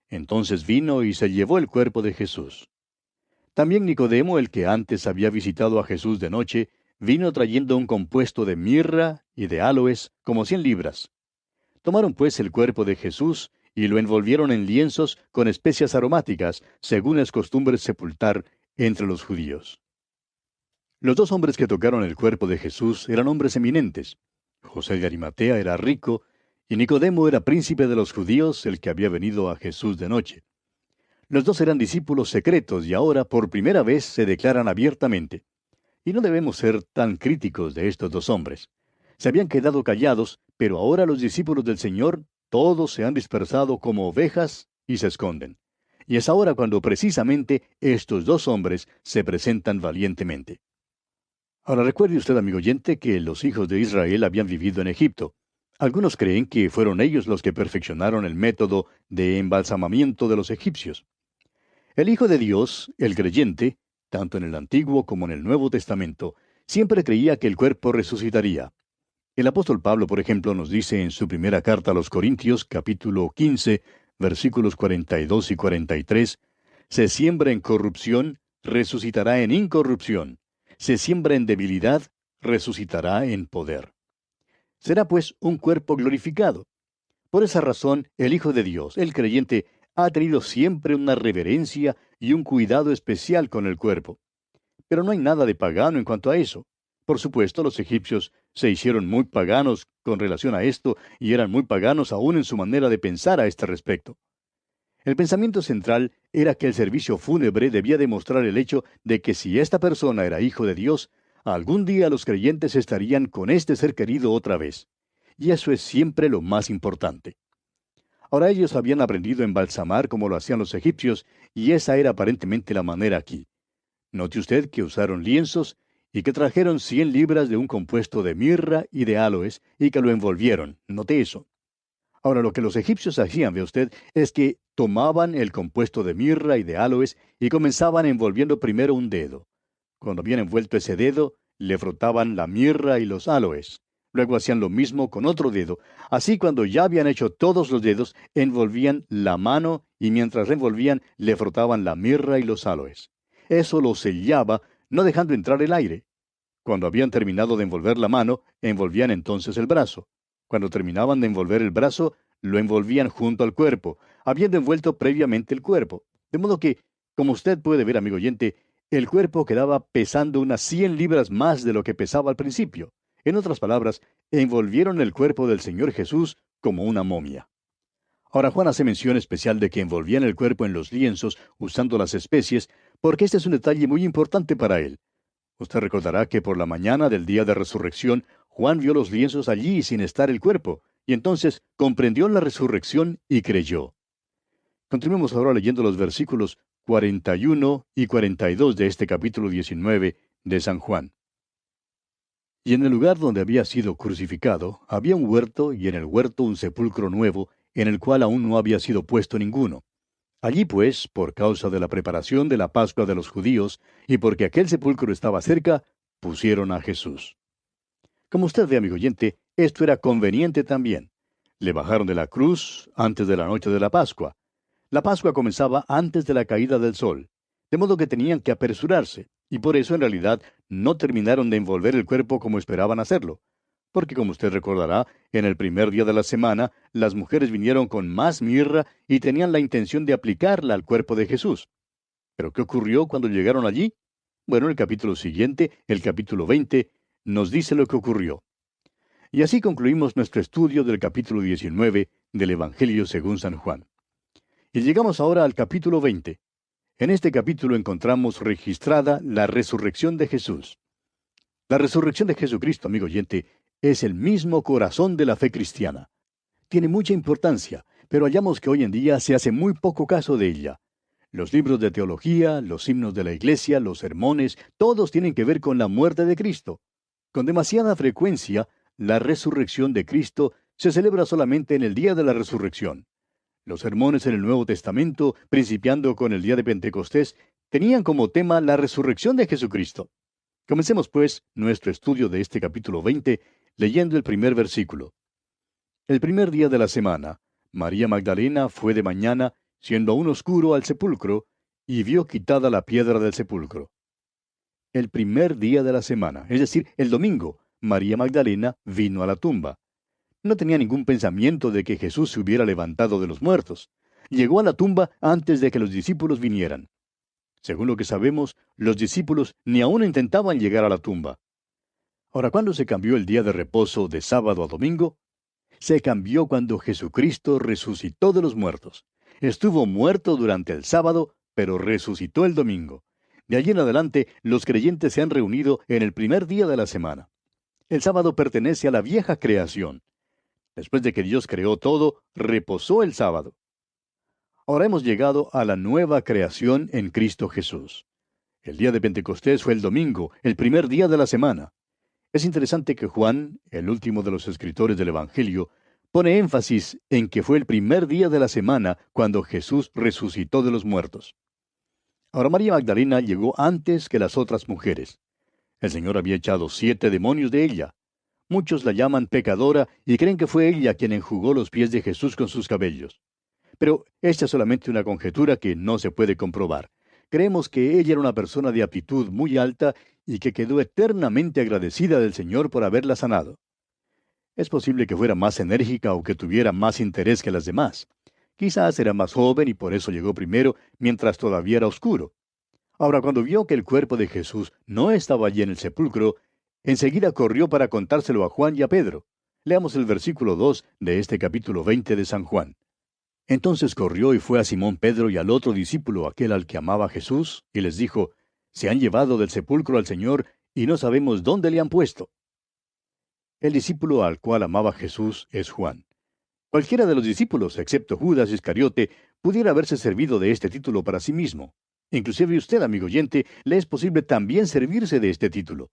M: Entonces vino y se llevó el cuerpo de Jesús. También Nicodemo, el que antes había visitado a Jesús de noche, vino trayendo un compuesto de mirra y de áloes, como 100 libras. Tomaron pues el cuerpo de Jesús y lo envolvieron en lienzos con especias aromáticas, según es costumbre sepultar entre los judíos. Los 2 hombres que tocaron el cuerpo de Jesús eran hombres eminentes. José de Arimatea era rico, y Nicodemo era príncipe de los judíos, el que había venido a Jesús de noche. Los 2 eran discípulos secretos y ahora por primera vez se declaran abiertamente. Y no debemos ser tan críticos de estos 2 hombres. Se habían quedado callados, pero ahora los discípulos del Señor, todos se han dispersado como ovejas y se esconden. Y es ahora cuando precisamente estos 2 hombres se presentan valientemente. Ahora recuerde usted, amigo oyente, que los hijos de Israel habían vivido en Egipto. Algunos creen que fueron ellos los que perfeccionaron el método de embalsamamiento de los egipcios. El Hijo de Dios, el creyente, tanto en el Antiguo como en el Nuevo Testamento, siempre creía que el cuerpo resucitaría. El apóstol Pablo, por ejemplo, nos dice en su primera carta a los Corintios, capítulo 15, versículos 42 y 43, «Se siembra en corrupción, resucitará en incorrupción. Se siembra en debilidad, resucitará en poder». Será pues un cuerpo glorificado. Por esa razón, el Hijo de Dios, el creyente, ha tenido siempre una reverencia y un cuidado especial con el cuerpo. Pero no hay nada de pagano en cuanto a eso. Por supuesto, los egipcios se hicieron muy paganos con relación a esto y eran muy paganos aún en su manera de pensar a este respecto. El pensamiento central era que el servicio fúnebre debía demostrar el hecho de que si esta persona era hijo de Dios, algún día los creyentes estarían con este ser querido otra vez. Y eso es siempre lo más importante. Ahora ellos habían aprendido a embalsamar como lo hacían los egipcios, y esa era aparentemente la manera aquí. Note usted que usaron lienzos y que trajeron 100 libras de un compuesto de mirra y de áloes y que lo envolvieron. Note eso. Ahora lo que los egipcios hacían, ve usted, es que tomaban el compuesto de mirra y de áloes y comenzaban envolviendo primero un dedo. Cuando habían envuelto ese dedo, le frotaban la mirra y los áloes. Luego hacían lo mismo con otro dedo. Así cuando ya habían hecho todos los dedos, envolvían la mano y mientras envolvían, le frotaban la mirra y los áloes. Eso lo sellaba, no dejando entrar el aire. Cuando habían terminado de envolver la mano, envolvían entonces el brazo. Cuando terminaban de envolver el brazo, lo envolvían junto al cuerpo, habiendo envuelto previamente el cuerpo. De modo que, como usted puede ver, amigo oyente, el cuerpo quedaba pesando unas 100 libras más de lo que pesaba al principio. En otras palabras, envolvieron el cuerpo del Señor Jesús como una momia. Ahora Juan hace mención especial de que envolvían el cuerpo en los lienzos usando las especies, porque este es un detalle muy importante para él. Usted recordará que por la mañana del día de resurrección, Juan vio los lienzos allí sin estar el cuerpo, y entonces comprendió la resurrección y creyó. Continuemos ahora leyendo los versículos 41 y 42 de este capítulo 19 de San Juan. Y en el lugar donde había sido crucificado, había un huerto, y en el huerto un sepulcro nuevo, en el cual aún no había sido puesto ninguno. Allí pues, por causa de la preparación de la Pascua de los judíos, y porque aquel sepulcro estaba cerca, pusieron a Jesús. Como usted ve, amigo oyente, esto era conveniente también. Le bajaron de la cruz antes de la noche de la Pascua. La Pascua comenzaba antes de la caída del sol, de modo que tenían que apresurarse, y por eso en realidad no terminaron de envolver el cuerpo como esperaban hacerlo. Porque como usted recordará, en el primer día de la semana, las mujeres vinieron con más mirra y tenían la intención de aplicarla al cuerpo de Jesús. ¿Pero qué ocurrió cuando llegaron allí? Bueno, el capítulo siguiente, el capítulo 20, nos dice lo que ocurrió. Y así concluimos nuestro estudio del capítulo 19 del Evangelio según San Juan. Y llegamos ahora al capítulo 20. En este capítulo encontramos registrada la resurrección de Jesús. La resurrección de Jesucristo, amigo oyente, es el mismo corazón de la fe cristiana. Tiene mucha importancia, pero hallamos que hoy en día se hace muy poco caso de ella. Los libros de teología, los himnos de la iglesia, los sermones, todos tienen que ver con la muerte de Cristo. Con demasiada frecuencia, la resurrección de Cristo se celebra solamente en el día de la resurrección. Los sermones en el Nuevo Testamento, principiando con el día de Pentecostés, tenían como tema la resurrección de Jesucristo. Comencemos, pues, nuestro estudio de este capítulo 20, leyendo el primer versículo. El primer día de la semana, María Magdalena fue de mañana, siendo aún oscuro, al sepulcro, y vio quitada la piedra del sepulcro. el primer día de la semana, es decir, el domingo, María Magdalena vino a la tumba. No tenía ningún pensamiento de que Jesús se hubiera levantado de los muertos. Llegó a la tumba antes de que los discípulos vinieran. Según lo que sabemos, los discípulos ni aún intentaban llegar a la tumba. Ahora, ¿cuándo se cambió el día de reposo de sábado a domingo? Se cambió cuando Jesucristo resucitó de los muertos. Estuvo muerto durante el sábado, pero resucitó el domingo. De allí en adelante, los creyentes se han reunido en el primer día de la semana. El sábado pertenece a la vieja creación. Después de que Dios creó todo, reposó el sábado. Ahora hemos llegado a la nueva creación en Cristo Jesús. El día de Pentecostés fue el domingo, el primer día de la semana. Es interesante que Juan, el último de los escritores del Evangelio, pone énfasis en que fue el primer día de la semana cuando Jesús resucitó de los muertos. Ahora María Magdalena llegó antes que las otras mujeres. El Señor había echado 7 demonios de ella. Muchos la llaman pecadora y creen que fue ella quien enjugó los pies de Jesús con sus cabellos. Pero esta es solamente una conjetura que no se puede comprobar. Creemos que ella era una persona de aptitud muy alta y que quedó eternamente agradecida del Señor por haberla sanado. Es posible que fuera más enérgica o que tuviera más interés que las demás. Quizás era más joven y por eso llegó primero mientras todavía era oscuro. Ahora, cuando vio que el cuerpo de Jesús no estaba allí en el sepulcro, enseguida corrió para contárselo a Juan y a Pedro. Leamos el versículo 2 de este capítulo 20 de San Juan. Entonces corrió y fue a Simón Pedro y al otro discípulo, aquel al que amaba Jesús, y les dijo, «Se han llevado del sepulcro al Señor, y no sabemos dónde le han puesto». El discípulo al cual amaba Jesús es Juan. Cualquiera de los discípulos, excepto Judas Iscariote, pudiera haberse servido de este título para sí mismo. Inclusive usted, amigo oyente, le es posible también servirse de este título.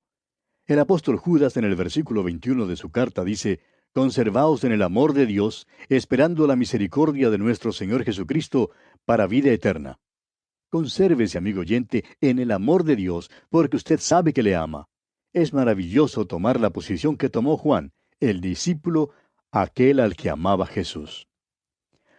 M: El apóstol Judas en el versículo 21 de su carta dice, «Conservaos en el amor de Dios, esperando la misericordia de nuestro Señor Jesucristo para vida eterna». Consérvese, amigo oyente, en el amor de Dios, porque usted sabe que le ama. Es maravilloso tomar la posición que tomó Juan, el discípulo, aquel al que amaba Jesús.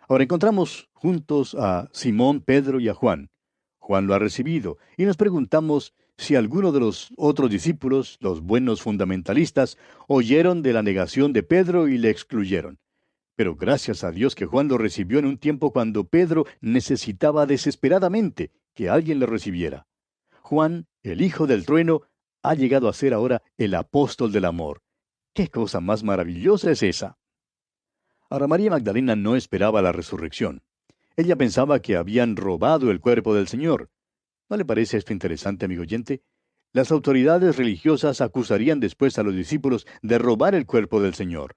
M: Ahora encontramos juntos a Simón, Pedro y a Juan. Juan lo ha recibido, y nos preguntamos si alguno de los otros discípulos, los buenos fundamentalistas, oyeron de la negación de Pedro y le excluyeron. Pero gracias a Dios que Juan lo recibió en un tiempo cuando Pedro necesitaba desesperadamente que alguien le recibiera. Juan, el hijo del trueno, ha llegado a ser ahora el apóstol del amor. ¡Qué cosa más maravillosa es esa! Ahora María Magdalena no esperaba la resurrección. Ella pensaba que habían robado el cuerpo del Señor. ¿No le parece esto interesante, amigo oyente? Las autoridades religiosas acusarían después a los discípulos de robar el cuerpo del Señor.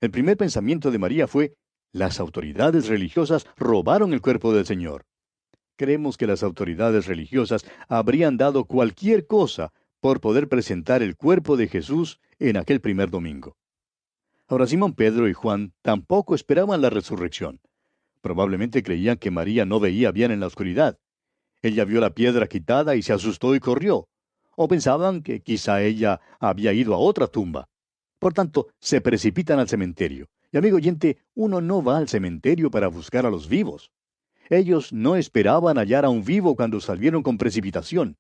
M: El primer pensamiento de María fue, las autoridades religiosas robaron el cuerpo del Señor. Creemos que las autoridades religiosas habrían dado cualquier cosa por poder presentar el cuerpo de Jesús en aquel primer domingo. Ahora Simón Pedro y Juan tampoco esperaban la resurrección. Probablemente creían que María no veía bien en la oscuridad. Ella vio la piedra quitada y se asustó y corrió. O pensaban que quizá ella había ido a otra tumba. Por tanto, se precipitan al cementerio. Y amigo oyente, uno no va al cementerio para buscar a los vivos. Ellos no esperaban hallar a un vivo cuando salieron con precipitación.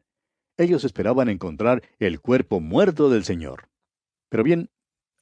M: Ellos esperaban encontrar el cuerpo muerto del Señor. Pero bien,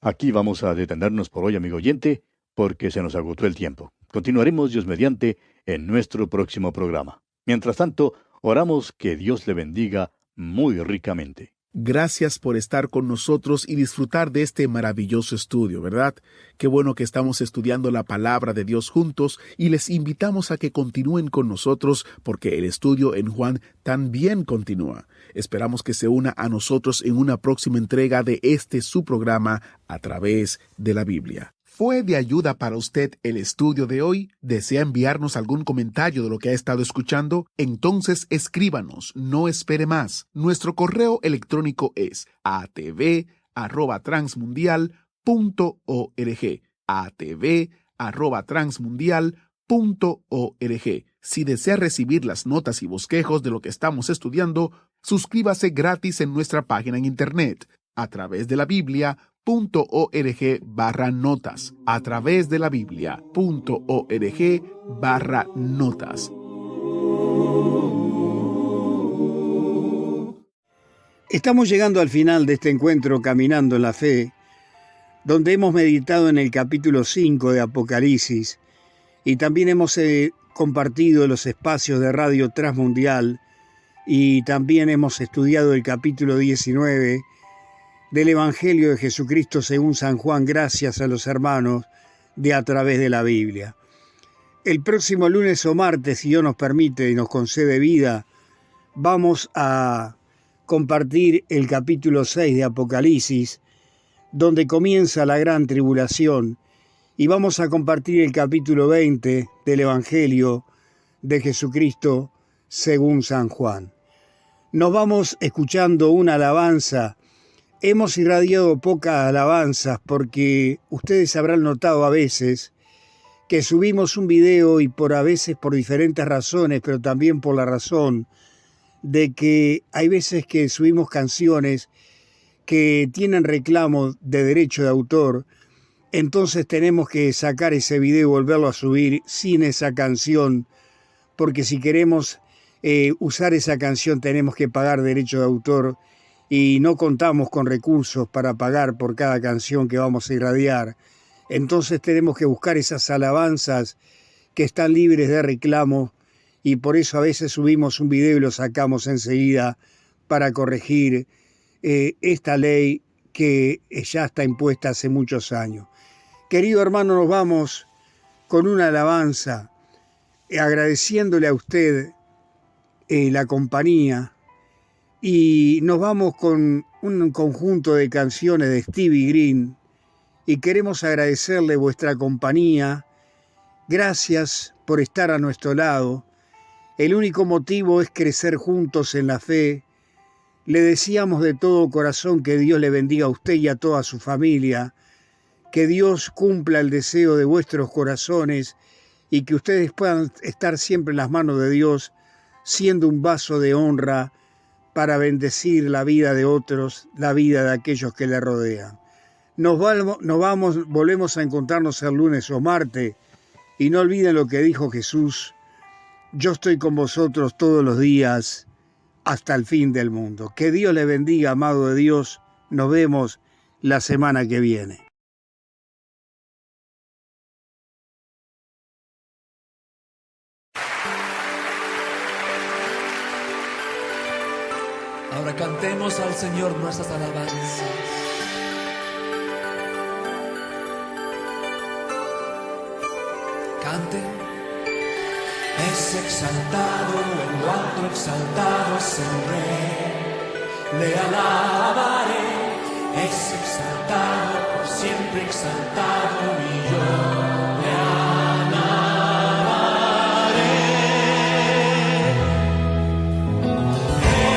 M: aquí vamos a detenernos por hoy, amigo oyente, porque se nos agotó el tiempo. Continuaremos, Dios mediante, en nuestro próximo programa. Mientras tanto, oramos que Dios le bendiga muy ricamente.
L: Gracias por estar con nosotros y disfrutar de este maravilloso estudio, ¿verdad? Qué bueno que estamos estudiando la palabra de Dios juntos y les invitamos a que continúen con nosotros porque el estudio en Juan también continúa. Esperamos que se una a nosotros en una próxima entrega de su programa A Través de la Biblia. ¿Fue de ayuda para usted el estudio de hoy? ¿Desea enviarnos algún comentario de lo que ha estado escuchando? Entonces escríbanos, no espere más. Nuestro correo electrónico es atv@transmundial.org. atv@transmundial.org. Si desea recibir las notas y bosquejos de lo que estamos estudiando, suscríbase gratis en nuestra página en internet, a través de la Biblia.org/notas, a través de la Biblia.org/notas.
A: Estamos llegando al final de este encuentro Caminando en la Fe, donde hemos meditado en el capítulo 5 de Apocalipsis y también hemos compartido los espacios de Radio Transmundial y también hemos estudiado el capítulo 19 del Evangelio de Jesucristo según San Juan, gracias a los hermanos de A Través de la Biblia. El próximo lunes o martes, si Dios nos permite y nos concede vida, vamos a compartir el capítulo 6 de Apocalipsis, donde comienza la gran tribulación, y vamos a compartir el capítulo 20 del Evangelio de Jesucristo según San Juan. Nos vamos escuchando una alabanza. Hemos irradiado pocas alabanzas porque ustedes habrán notado a veces que subimos un video y a veces por diferentes razones, pero también por la razón de que hay veces que subimos canciones que tienen reclamo de derecho de autor, entonces tenemos que sacar ese video y volverlo a subir sin esa canción, porque si queremos usar esa canción tenemos que pagar derecho de autor y no contamos con recursos para pagar por cada canción que vamos a irradiar. Entonces tenemos que buscar esas alabanzas que están libres de reclamo, y por eso a veces subimos un video y lo sacamos enseguida para corregir esta ley que ya está impuesta hace muchos años. Querido hermano, nos vamos con una alabanza, agradeciéndole a usted la compañía, y nos vamos con un conjunto de canciones de Stevie Green, y queremos agradecerle vuestra compañía. Gracias por estar a nuestro lado. El único motivo es crecer juntos en la fe. Le deseamos de todo corazón que Dios le bendiga a usted y a toda su familia, que Dios cumpla el deseo de vuestros corazones y que ustedes puedan estar siempre en las manos de Dios, siendo un vaso de honra para bendecir la vida de otros, la vida de aquellos que le rodean. Volvemos a encontrarnos el lunes o martes, y no olviden lo que dijo Jesús: yo estoy con vosotros todos los días hasta el fin del mundo. Que Dios le bendiga, amado de Dios. Nos vemos la semana que viene.
N: Ahora cantemos al Señor nuestras alabanzas. Cante. Es exaltado, en lo alto exaltado es el Rey, le alabaré. Es exaltado, por siempre exaltado, y yo le alabaré.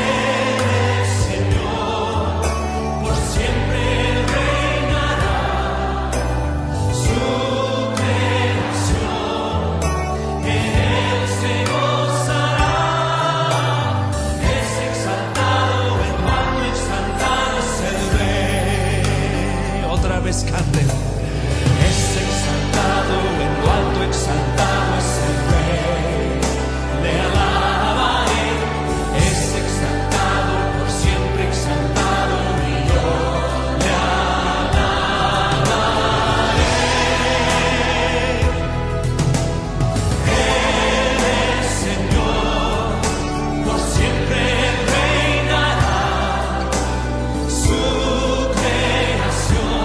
N: Él es Señor, por siempre reinará. Su creación en él se gozará. Es exaltado, en lo alto exaltado es el Rey. Otra vez canten. Es exaltado, en lo alto exaltado es el Rey. Le alabaré. Es exaltado, por siempre exaltado, y yo le alabaré. Él es Señor, por siempre reinará. Su creación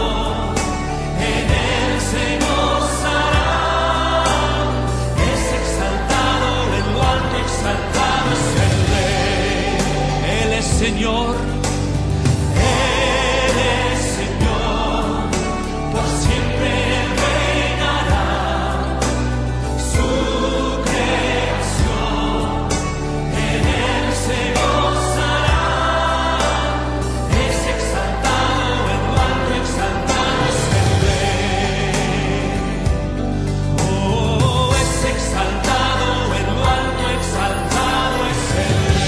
N: en él se gozará. Es exaltado, en lo alto exaltado es el Rey. Él es Señor, Él es Señor, por siempre reinará. Su creación en él se gozará. Es exaltado, en lo alto exaltado es el Rey. Oh, es exaltado, en lo alto exaltado es el Rey.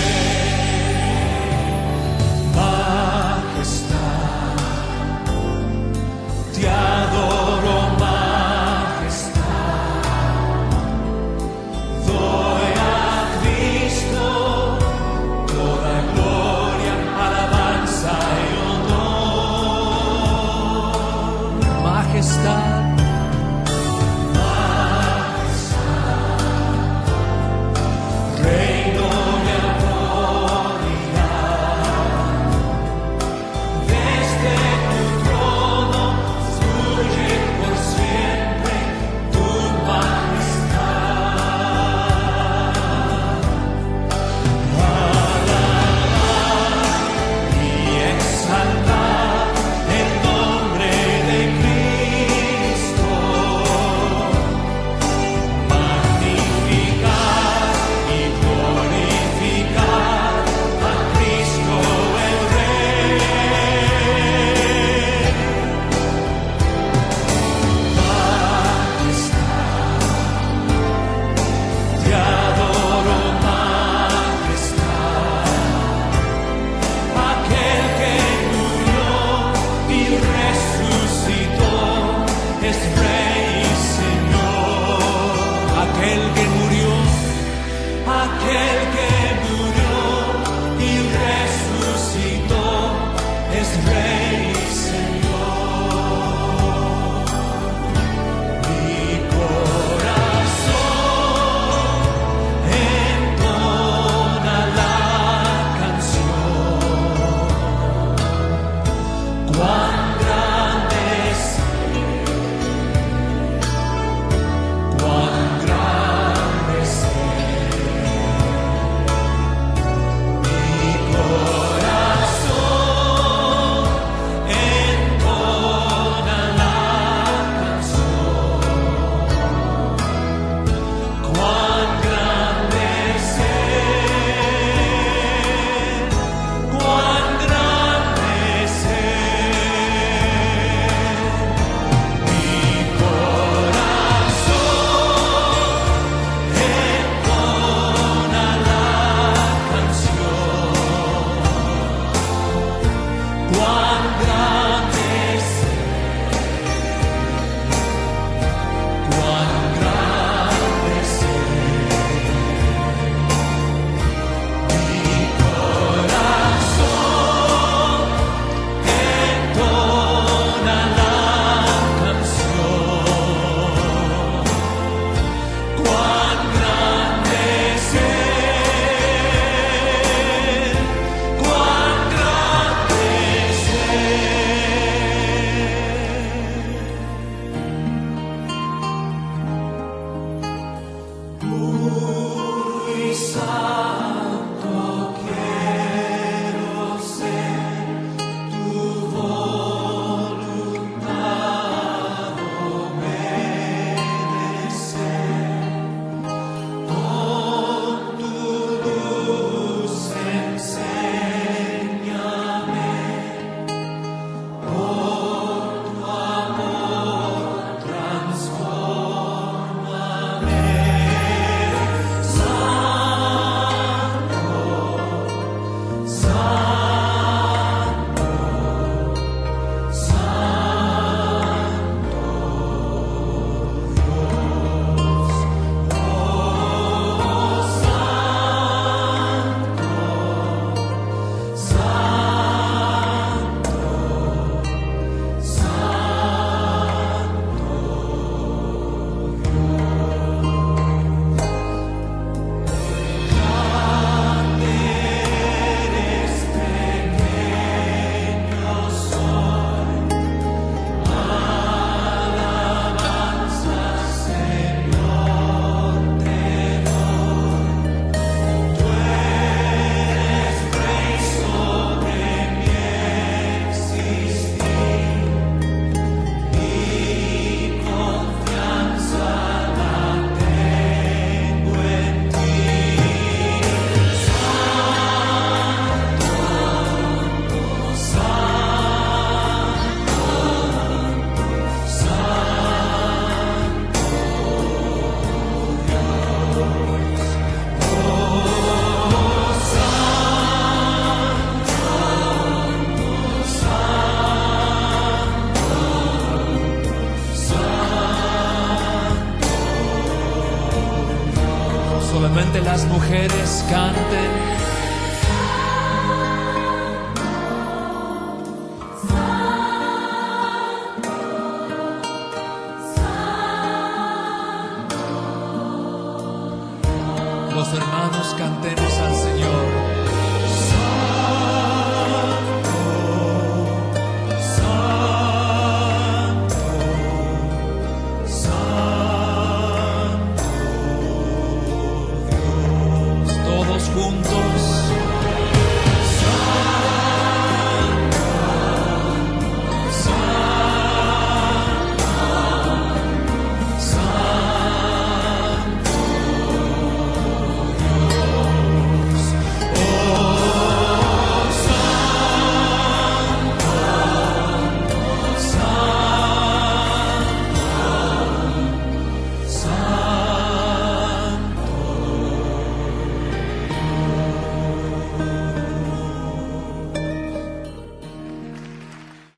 N: las mujeres canten